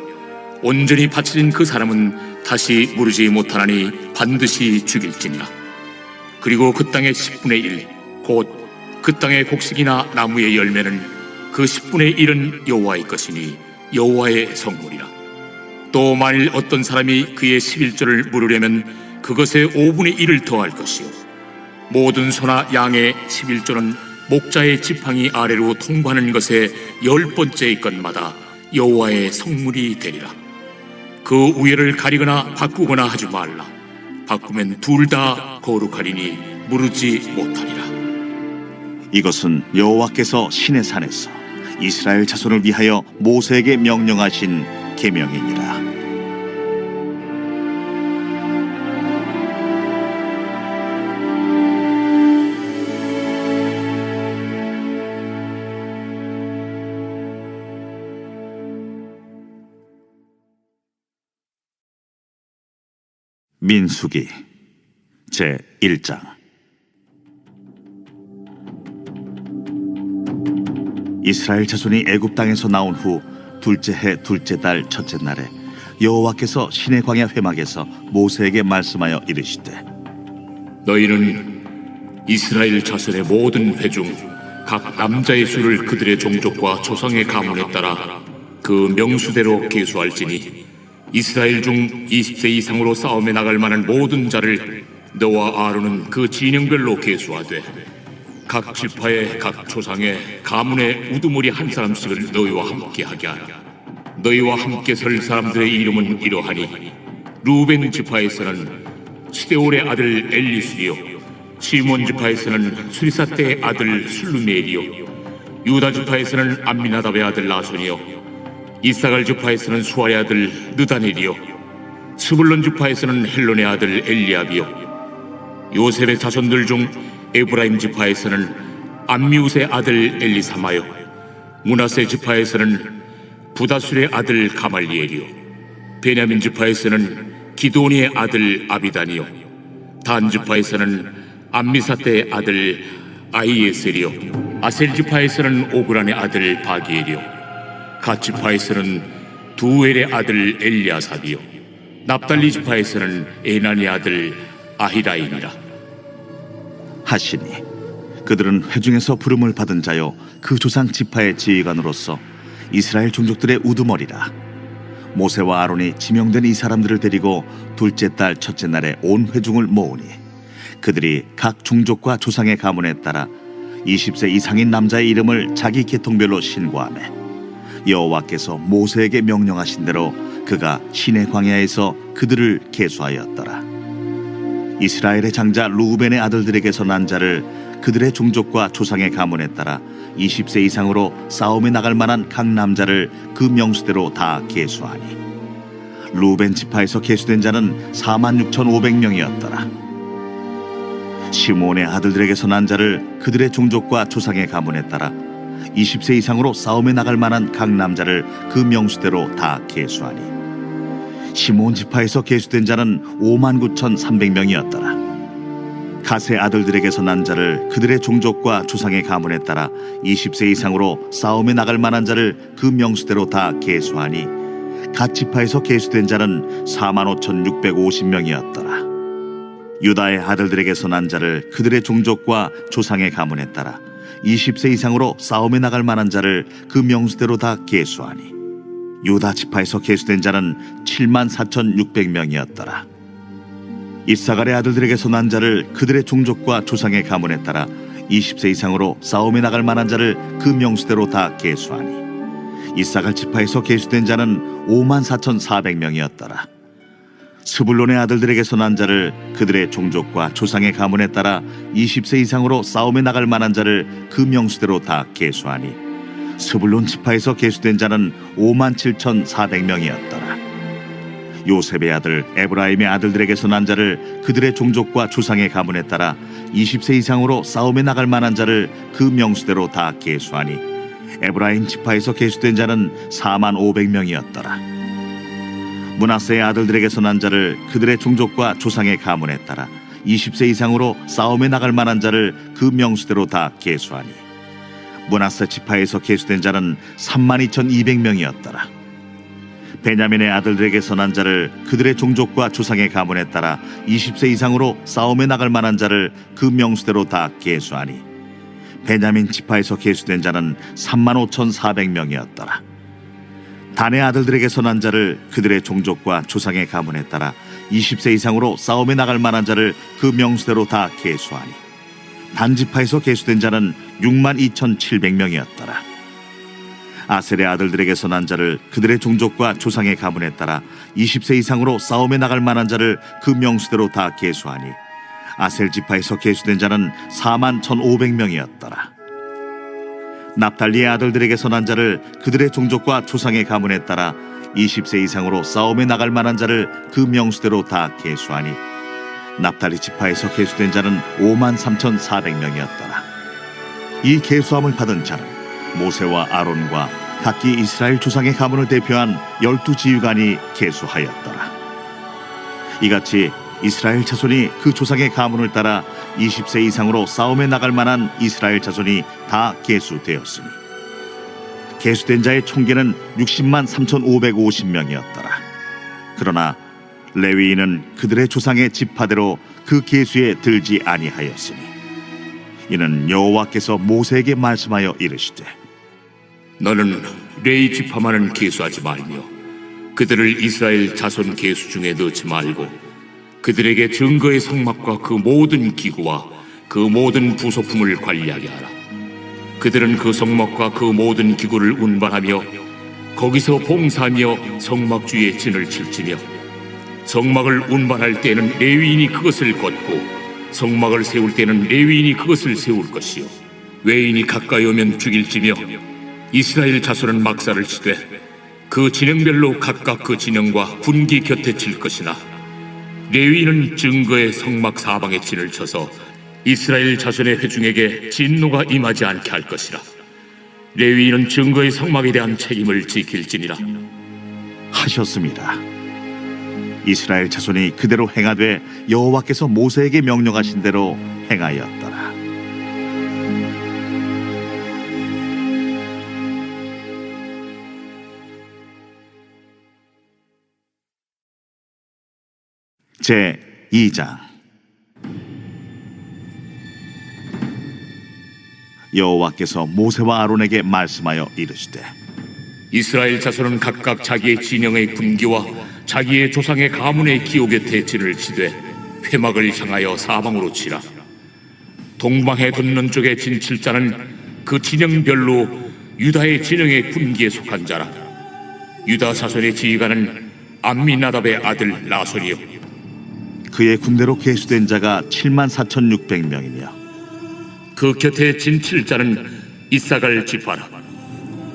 온전히 바쳐진 그 사람은 다시 무르지 못하나니 반드시 죽일지니라. 그리고 그 땅의 10분의 1 곧 그 땅의 곡식이나 나무의 열매는 그 10분의 1은 여호와의 것이니 여호와의 성물이라. 또 만일 어떤 사람이 그의 11조를 물으려면 그것의 5분의 1을 더할 것이요 모든 소나 양의 11조는 목자의 지팡이 아래로 통과하는 것의 10번째의 것마다 여호와의 성물이 되리라. 그 우열을 가리거나 바꾸거나 하지 말라. 바꾸면 둘 다 거룩하리니 무르지 못하리라. 이것은 여호와께서 시내 산에서 이스라엘 자손을 위하여 모세에게 명령하신 계명이니라. 민수기 제1장. 이스라엘 자손이 애굽 땅에서 나온 후 둘째 해 둘째 달 첫째 날에 여호와께서 시내 광야 회막에서 모세에게 말씀하여 이르시되 너희는 이스라엘 자손의 모든 회 중 각 남자의 수를 그들의 종족과 조상의 가문에 따라 그 명수대로 계수할지니 이스라엘 중 20세 이상으로 싸움에 나갈 만한 모든 자를 너와 아론은 그 진영별로 계수하되 각 지파의 각 조상의 가문의 우두머리 한 사람씩을 너희와 함께 하게 하라. 너희와 함께 설 사람들의 이름은 이러하니 루벤 지파에서는 시데올의 아들 엘리술이요 시몬 지파에서는 수리사떼의 아들 술루메엘이요 유다 지파에서는 암미나답의 아들 나손이요 이사갈 지파에서는 수아의 아들 느다넬이요 스불론 지파에서는 헬론의 아들 엘리압이요 요셉의 자손들 중 에브라임 지파에서는 암미우스의 아들 엘리사마요 므낫세 지파에서는 부다술의 아들 가말리엘이요 베냐민 지파에서는 기드온의 아들 아비단이요 단 지파에서는 암미사떼의 아들 아히에셀이요 아셀 지파에서는 오그란의 아들 바기엘이요 갓 지파에서는 두엘의 아들 엘리아삽이요 납달리 지파에서는 에난의 아들 아히라임이라 하시니 그들은 회중에서 부름을 받은 자요 그 조상 지파의 지휘관으로서 이스라엘 종족들의 우두머리라. 모세와 아론이 지명된 이 사람들을 데리고 둘째 달 첫째 날에 온 회중을 모으니 그들이 각 종족과 조상의 가문에 따라 20세 이상인 남자의 이름을 자기 계통별로 신고하매 여호와께서 모세에게 명령하신 대로 그가 시내 광야에서 그들을 계수하였더라. 이스라엘의 장자 루벤의 아들들에게서 난 자를 그들의 종족과 조상의 가문에 따라 20세 이상으로 싸움에 나갈 만한 각 남자를 그 명수대로 다 계수하니 루벤 지파에서 계수된 자는 46,500명이었더라. 시몬의 아들들에게서 난 자를 그들의 종족과 조상의 가문에 따라 20세 이상으로 싸움에 나갈 만한 각 남자를 그 명수대로 다 계수하니 시몬 지파에서 계수된 자는 59,300명이었더라. 갓의 아들들에게서 난 자를 그들의 종족과 조상의 가문에 따라 20세 이상으로 싸움에 나갈 만한 자를 그 명수대로 다 계수하니 갓 지파에서 계수된 자는 45,650명이었더라. 유다의 아들들에게서 난 자를 그들의 종족과 조상의 가문에 따라 20세 이상으로 싸움에 나갈 만한 자를 그 명수대로 다 계수하니 유다 지파에서 계수된 자는 74,600명이었더라. 이사갈의 아들들에게서 난 자를 그들의 종족과 조상의 가문에 따라 20세 이상으로 싸움에 나갈 만한 자를 그 명수대로 다 계수하니 이사갈 지파에서 계수된 자는 54,400명이었더라. 스불론의 아들들에게서 난 자를 그들의 종족과 조상의 가문에 따라 20세 이상으로 싸움에 나갈 만한 자를 그 명수대로 다 계수하니 스불론 지파에서 계수된 자는 57,400명이었더라. 요셉의 아들 에브라임의 아들들에게서 난 자를 그들의 종족과 조상의 가문에 따라 20세 이상으로 싸움에 나갈 만한 자를 그 명수대로 다 계수하니 에브라임 지파에서 계수된 자는 4만 500명이었더라. 므낫세의 아들들에게서 난 자를 그들의 종족과 조상의 가문에 따라 20세 이상으로 싸움에 나갈 만한 자를 그 명수대로 다 계수하니 므낫세 지파에서 계수된 자는 32,200명이었더라. 베냐민의 아들들에게서 난 자를 그들의 종족과 조상의 가문에 따라 20세 이상으로 싸움에 나갈 만한 자를 그 명수대로 다 계수하니 베냐민 지파에서 계수된 자는 35,400명이었더라. 단의 아들들에게서 난 자를 그들의 종족과 조상의 가문에 따라 20세 이상으로 싸움에 나갈 만한 자를 그 명수대로 다 계수하니 단 지파에서 계수된 자는 62,700명이었더라. 아셀의 아들들에게서 난 자를 그들의 종족과 조상의 가문에 따라 20세 이상으로 싸움에 나갈 만한 자를 그 명수대로 다 계수하니 아셀 지파에서 계수된 자는 41,500명이었더라. 납달리의 아들들에게서 난 자를 그들의 종족과 조상의 가문에 따라 20세 이상으로 싸움에 나갈 만한 자를 그 명수대로 다 계수하니 납달리 지파에서 계수된 자는 53,400명이었더라. 이 계수함을 받은 자는 모세와 아론과 각기 이스라엘 조상의 가문을 대표한 12지휘관이 계수하였더라. 이같이 이스라엘 자손이 그 조상의 가문을 따라 20세 이상으로 싸움에 나갈 만한 이스라엘 자손이 다 계수되었으니 계수된 자의 총계는 60만 3,550명이었더라. 그러나 레위인은 그들의 조상의 지파대로 그 계수에 들지 아니하였으니 이는 여호와께서 모세에게 말씀하여 이르시되 너는 레위 지파만은 계수하지 말며 그들을 이스라엘 자손 계수 중에 넣지 말고 그들에게 증거의 성막과 그 모든 기구와 그 모든 부속품을 관리하게 하라. 그들은 그 성막과 그 모든 기구를 운반하며 거기서 봉사하며 성막 주위에 진을 칠지며 성막을 운반할 때는 레위인이 그것을 걷고 성막을 세울 때는 레위인이 그것을 세울 것이요 외인이 가까이 오면 죽일지며 이스라엘 자손은 막사를 치되 그 진영별로 각각 그 진영과 분기 곁에 칠 것이나 레위인은 증거의 성막 사방에 진을 쳐서 이스라엘 자손의 회중에게 진노가 임하지 않게 할 것이라. 레위인은 증거의 성막에 대한 책임을 지킬지니라. 하셨습니다. 이스라엘 자손이 그대로 행하되 여호와께서 모세에게 명령하신 대로 행하였더라. 제 2장. 여호와께서 모세와 아론에게 말씀하여 이르시되 이스라엘 자손은 각각 자기의 진영의 군기와 자기의 조상의 가문의 기호 곁에 진을 치되 회막을 향하여 사방으로 치라. 동방에 돋는 쪽에 진 칠자는 그 진영별로 유다의 진영의 군기에 속한 자라. 유다 자손의 지휘관은 암미나답의 아들 나손이요 그의 군대로 계수된 자가 74,600명이며 그 곁에 진 칠자는 이사갈 지파라.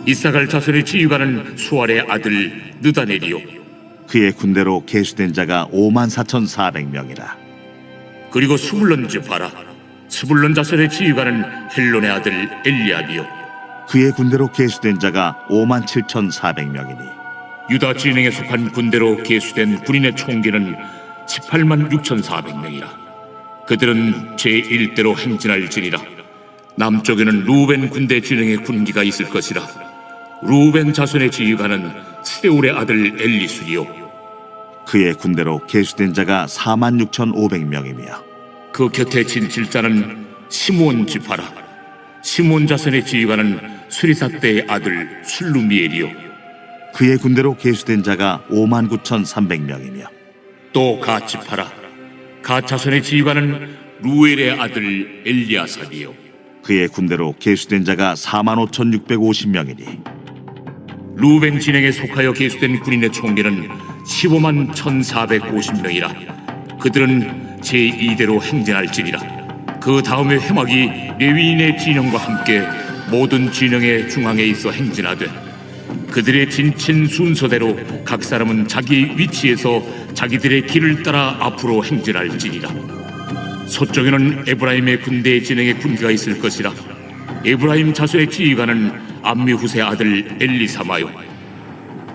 이사갈 자손의 지휘관은 수알의 아들 느다넬이요 그의 군대로 계수된 자가 54,400명이라. 그리고 스불론 지파라. 스불론 자손의 지휘관은 헬론의 아들 엘리압이요 그의 군대로 계수된 자가 57,400명이니 유다 진영에 속한 군대로 계수된 군인의 총기는 18만 6,400명이라. 그들은 제1대로 행진할지니라. 남쪽에는 루벤 군대 진영의 군기가 있을 것이라. 루벤 자손의 지휘관은 스데울의 아들 엘리술이요 그의 군대로 계수된 자가 46,500명이며 그 곁에 진 칠자는 시므온 지파라. 시므온 자손의 지휘관은 수리사대의 아들 술루미엘이요 그의 군대로 계수된 자가 59,300명이며 또 갓 지파라. 갓 자손의 지휘관은 루엘의 아들 엘리아삽이요 그의 군대로 계수된 자가 45,650명이니 루벤 진영에 속하여 계수된 군인의 총계는 15만 1,450명이라. 그들은 제2대로 행진할지니라. 그 다음에 회막이 레위인의 진영과 함께 모든 진영의 중앙에 있어 행진하되 그들의 진친 순서대로 각 사람은 자기 위치에서 자기들의 길을 따라 앞으로 행진할지니라. 서쪽에는 에브라임의 군대 진영의 군기가 있을 것이라. 에브라임 자손의 지휘관은 암미후세 아들 엘리사마요.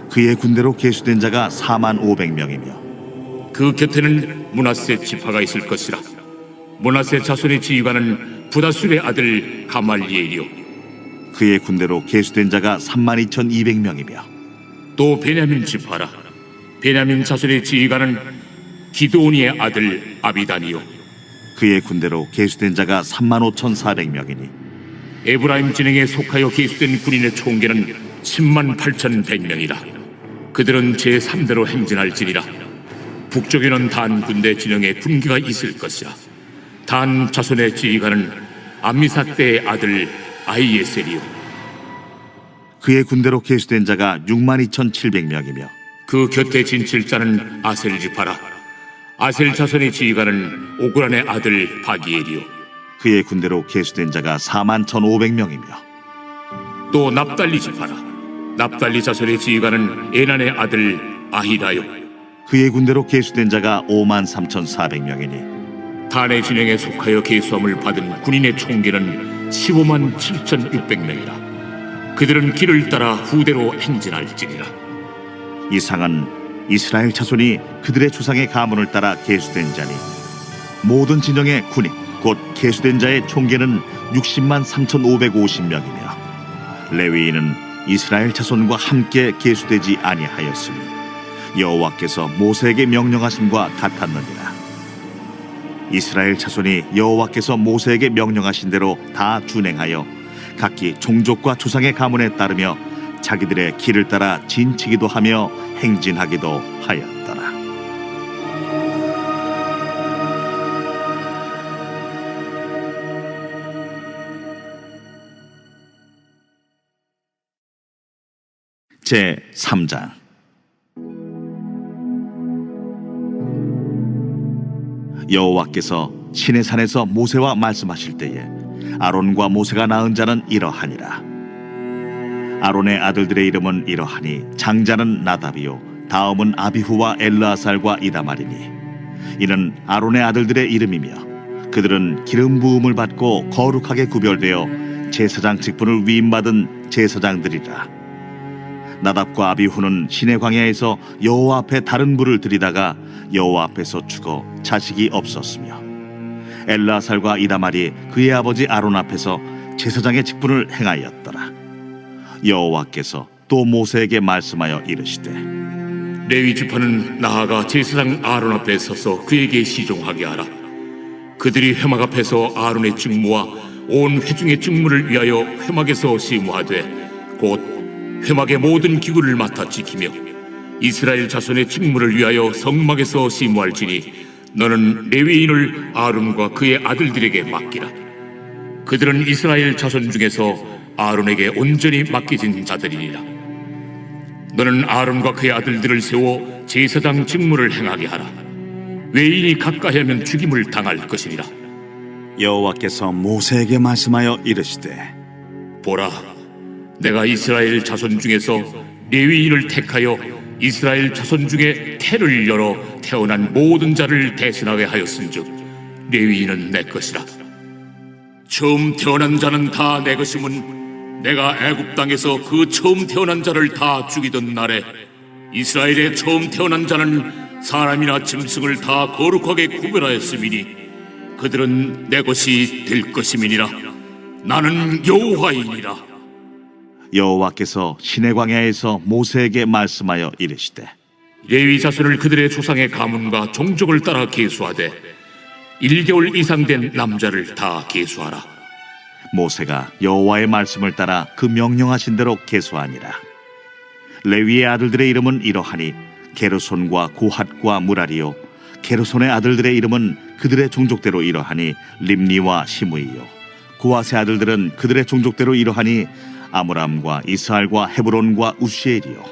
그의 군대로 계수된 자가 4만 500명이며 그 곁에는 므낫세 지파가 있을 것이라. 므낫세 자손의 지휘관은 부다술의 아들 가말리엘이요. 그의 군대로 계수된 자가 3만 2,200명이며 또 베냐민 지파라. 베냐민 자손의 지휘관은 기드온이의 아들 아비단이요. 그의 군대로 계수된 자가 3만 5,400명이니 에브라임 진영에 속하여 계수된 군인의 총계는 10만 8,100명이라. 그들은 제3대로 행진할지니라. 북쪽에는 단 군대 진영에 군기가 있을 것이라. 단 자손의 지휘관은 암미사대의 아들 아이에셀이요. 그의 군대로 계수된 자가 6만 2,700명이며 그 곁에 진칠 자는 아셀 지파라. 아셀 자손의 지휘관은 오그란의 아들 바기엘이요. 그의 군대로 계수된 자가 4만 1,500명이며 또 납달리 지파라. 납달리 자손의 지휘관은 에난의 아들 아히라요. 그의 군대로 계수된 자가 5만 3,400명이니 단의 진영에 속하여 계수함을 받은 군인의 총계는 15만 7,600명이라. 그들은 길을 따라 후대로 행진할지니라. 이상은 이스라엘 자손이 그들의 조상의 가문을 따라 계수된 자니 모든 진영의 군인 곧 계수된 자의 총계는 60만 3,550명이며 레위인은 이스라엘 자손과 함께 계수되지 아니하였으니 여호와께서 모세에게 명령하심과 같았느니라. 이스라엘 자손이 여호와께서 모세에게 명령하신 대로 다 준행하여 각기 종족과 조상의 가문에 따르며 자기들의 길을 따라 진치기도 하며 행진하기도 하였더라. 제 3장. 여호와께서 시내산에서 모세와 말씀하실 때에 아론과 모세가 낳은 자는 이러하니라. 아론의 아들들의 이름은 이러하니 장자는 나답이요 다음은 아비후와 엘르아살과 이다말이니 이는 아론의 아들들의 이름이며 그들은 기름 부음을 받고 거룩하게 구별되어 제사장 직분을 위임받은 제사장들이라. 나답과 아비후는 시내 광야에서 여호와 앞에 다른 불을 들이다가 여호와 앞에서 죽어 자식이 없었으며 엘르아살과 이다말이 그의 아버지 아론 앞에서 제사장의 직분을 행하였더라. 여호와께서 또 모세에게 말씀하여 이르시되 레위 지파는 나아가 제사장 아론 앞에 서서 그에게 시종하게 하라. 그들이 회막 앞에서 아론의 직무와 온 회중의 직무를 위하여 회막에서 시무하되 곧 회막의 모든 기구를 맡아 지키며 이스라엘 자손의 직무를 위하여 성막에서 시무할지니 너는 레위인을 아론과 그의 아들들에게 맡기라. 그들은 이스라엘 자손 중에서 아론에게 온전히 맡겨진 자들이니라. 너는 아론과 그의 아들들을 세워 제사장 직무를 행하게 하라. 외인이 가까이 하면 죽임을 당할 것이니라. 여호와께서 모세에게 말씀하여 이르시되 보라, 내가 이스라엘 자손 중에서 레위인을 택하여 이스라엘 자손 중에 태를 열어 태어난 모든 자를 대신하게 하였은즉 레위인은 내 것이라. 처음 태어난 자는 다 내 것임은 내가 애굽 땅에서 그 처음 태어난 자를 다 죽이던 날에 이스라엘의 처음 태어난 자는 사람이나 짐승을 다 거룩하게 구별하였음이니 그들은 내 것이 될 것임이니라. 나는 여호와이니라. 여호와께서 시내 광야에서 모세에게 말씀하여 이르시되 레위 자손을 그들의 조상의 가문과 종족을 따라 계수하되 1개월 이상 된 남자를 다 계수하라. 모세가 여호와의 말씀을 따라 그 명령하신 대로 계수하니라. 레위의 아들들의 이름은 이러하니 게르손과 고핫과 무라리요 게르손의 아들들의 이름은 그들의 종족대로 이러하니 림니와 시므이요 고핫의 아들들은 그들의 종족대로 이러하니 아므람과 이스할과 헤브론과 우시엘이요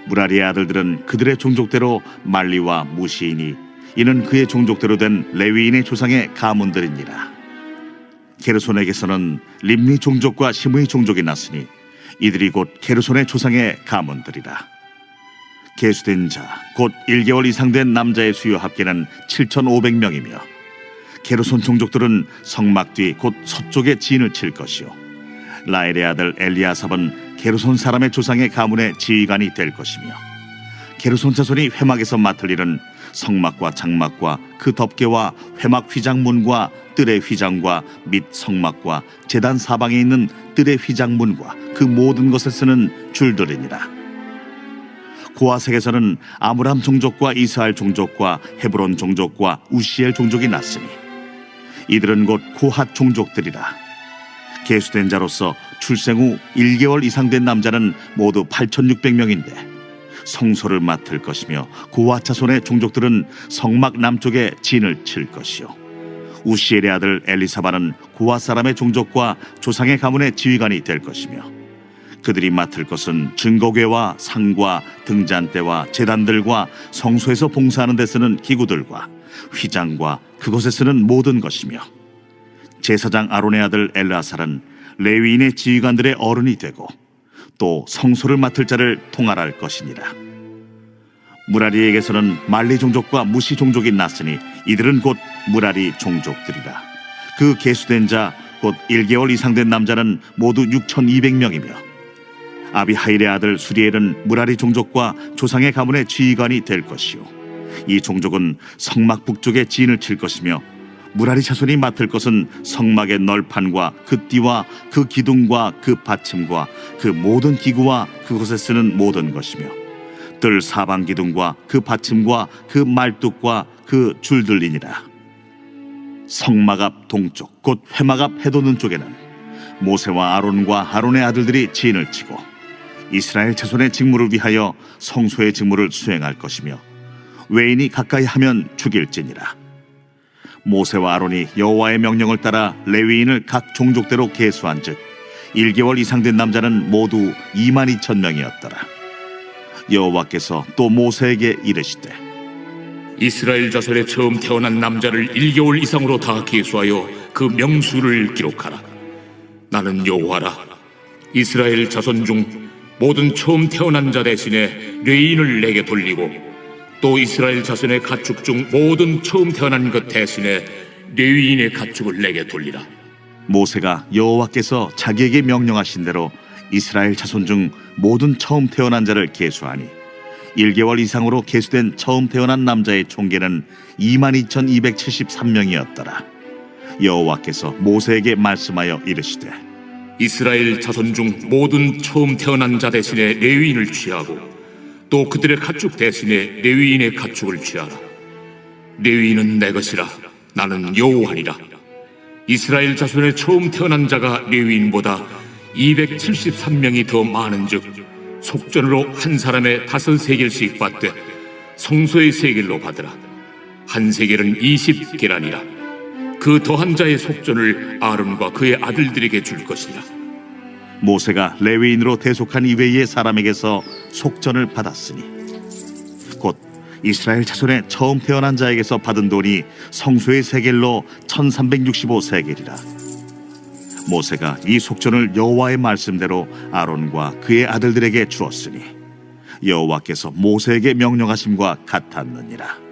무라리의 아들들은 그들의 종족대로 말리와 무시이니 이는 그의 종족대로 된 레위인의 조상의 가문들이니라. 게르손에게서는 림니 종족과 시므이 종족이 났으니 이들이 곧 게르손의 조상의 가문들이라. 계수된 자 곧 1개월 이상 된 남자의 수요 합계는 7,500명이며 게르손 종족들은 성막 뒤 곧 서쪽에 진을 칠 것이요 라엘의 아들 엘리아삽은 게르손 사람의 조상의 가문의 지휘관이 될 것이며 게르손 자손이 회막에서 맡을 일은 성막과 장막과 그 덮개와 회막 휘장문과 뜰의 휘장과 및 성막과 제단 사방에 있는 뜰의 휘장문과 그 모든 것에 쓰는 줄들이니라. 고아색에서는 아므람 종족과 이스라엘 종족과 헤브론 종족과 우시엘 종족이 났으니 이들은 곧 고핫 종족들이라. 계수된 자로서 출생 후 1개월 이상 된 남자는 모두 8,600명인데 성소를 맡을 것이며 고핫 자손의 종족들은 성막 남쪽에 진을 칠 것이요 우시엘의 아들 엘리사바는 고핫 사람의 종족과 조상의 가문의 지휘관이 될 것이며 그들이 맡을 것은 증거궤와 상과 등잔대와 제단들과 성소에서 봉사하는 데 쓰는 기구들과 휘장과 그것에 쓰는 모든 것이며 제사장 아론의 아들 엘르아살은 레위인의 지휘관들의 어른이 되고 또 성소를 맡을 자를 통할할 것이니라. 무라리에게서는 말리 종족과 무시 종족이 났으니 이들은 곧 무라리 종족들이라. 그 계수된 자 곧 1개월 이상 된 남자는 모두 6,200명이며 아비하일의 아들 수리엘은 무라리 종족과 조상의 가문의 지휘관이 될 것이요 이 종족은 성막 북쪽에 진을 칠 것이며 무라리 자손이 맡을 것은 성막의 널판과 그 띠와 그 기둥과 그 받침과 그 모든 기구와 그곳에 쓰는 모든 것이며 뜰 사방 기둥과 그 받침과 그 말뚝과 그 줄들이니라. 성막 앞 동쪽 곧 회막 앞 해돋는 쪽에는 모세와 아론과 아론의 아들들이 진을 치고 이스라엘 자손의 직무를 위하여 성소의 직무를 수행할 것이며 외인이 가까이 하면 죽일지니라. 모세와 아론이 여호와의 명령을 따라 레위인을 각 종족대로 계수한즉 1개월 이상 된 남자는 모두 22,000명이었더라. 여호와께서 또 모세에게 이르시되 이스라엘 자손에 처음 태어난 남자를 1개월 이상으로 다 계수하여 그 명수를 기록하라. 나는 여호와라. 이스라엘 자손 중 모든 처음 태어난 자 대신에 레위인을 내게 돌리고 또 이스라엘 자손의 가축 중 모든 처음 태어난 것 대신에 레위인의 가축을 내게 돌리라. 모세가 여호와께서 자기에게 명령하신 대로 이스라엘 자손 중 모든 처음 태어난 자를 계수하니 1개월 이상으로 계수된 처음 태어난 남자의 총계는 22,273명이었더라. 여호와께서 모세에게 말씀하여 이르시되 이스라엘 자손 중 모든 처음 태어난 자 대신에 레위인을 취하고 또 그들의 가축 대신에 레위인의 가축을 취하라. 레위인은 내 것이라. 나는 여호와니라. 이스라엘 자손의 처음 태어난 자가 레위인보다 273명이 더 많은즉 속전으로 한 사람의 5세겔씩 받되 성소의 세겔로 받으라. 한 세겔은 20계란이라. 그 더한 자의 속전을 아론과 그의 아들들에게 줄 것이라. 모세가 레위인으로 대속한 이외의 사람에게서 속전을 받았으니 곧 이스라엘 자손의 처음 태어난 자에게서 받은 돈이 성소의 세겔로 1365세겔이라. 모세가 이 속전을 여호와의 말씀대로 아론과 그의 아들들에게 주었으니 여호와께서 모세에게 명령하심과 같았느니라.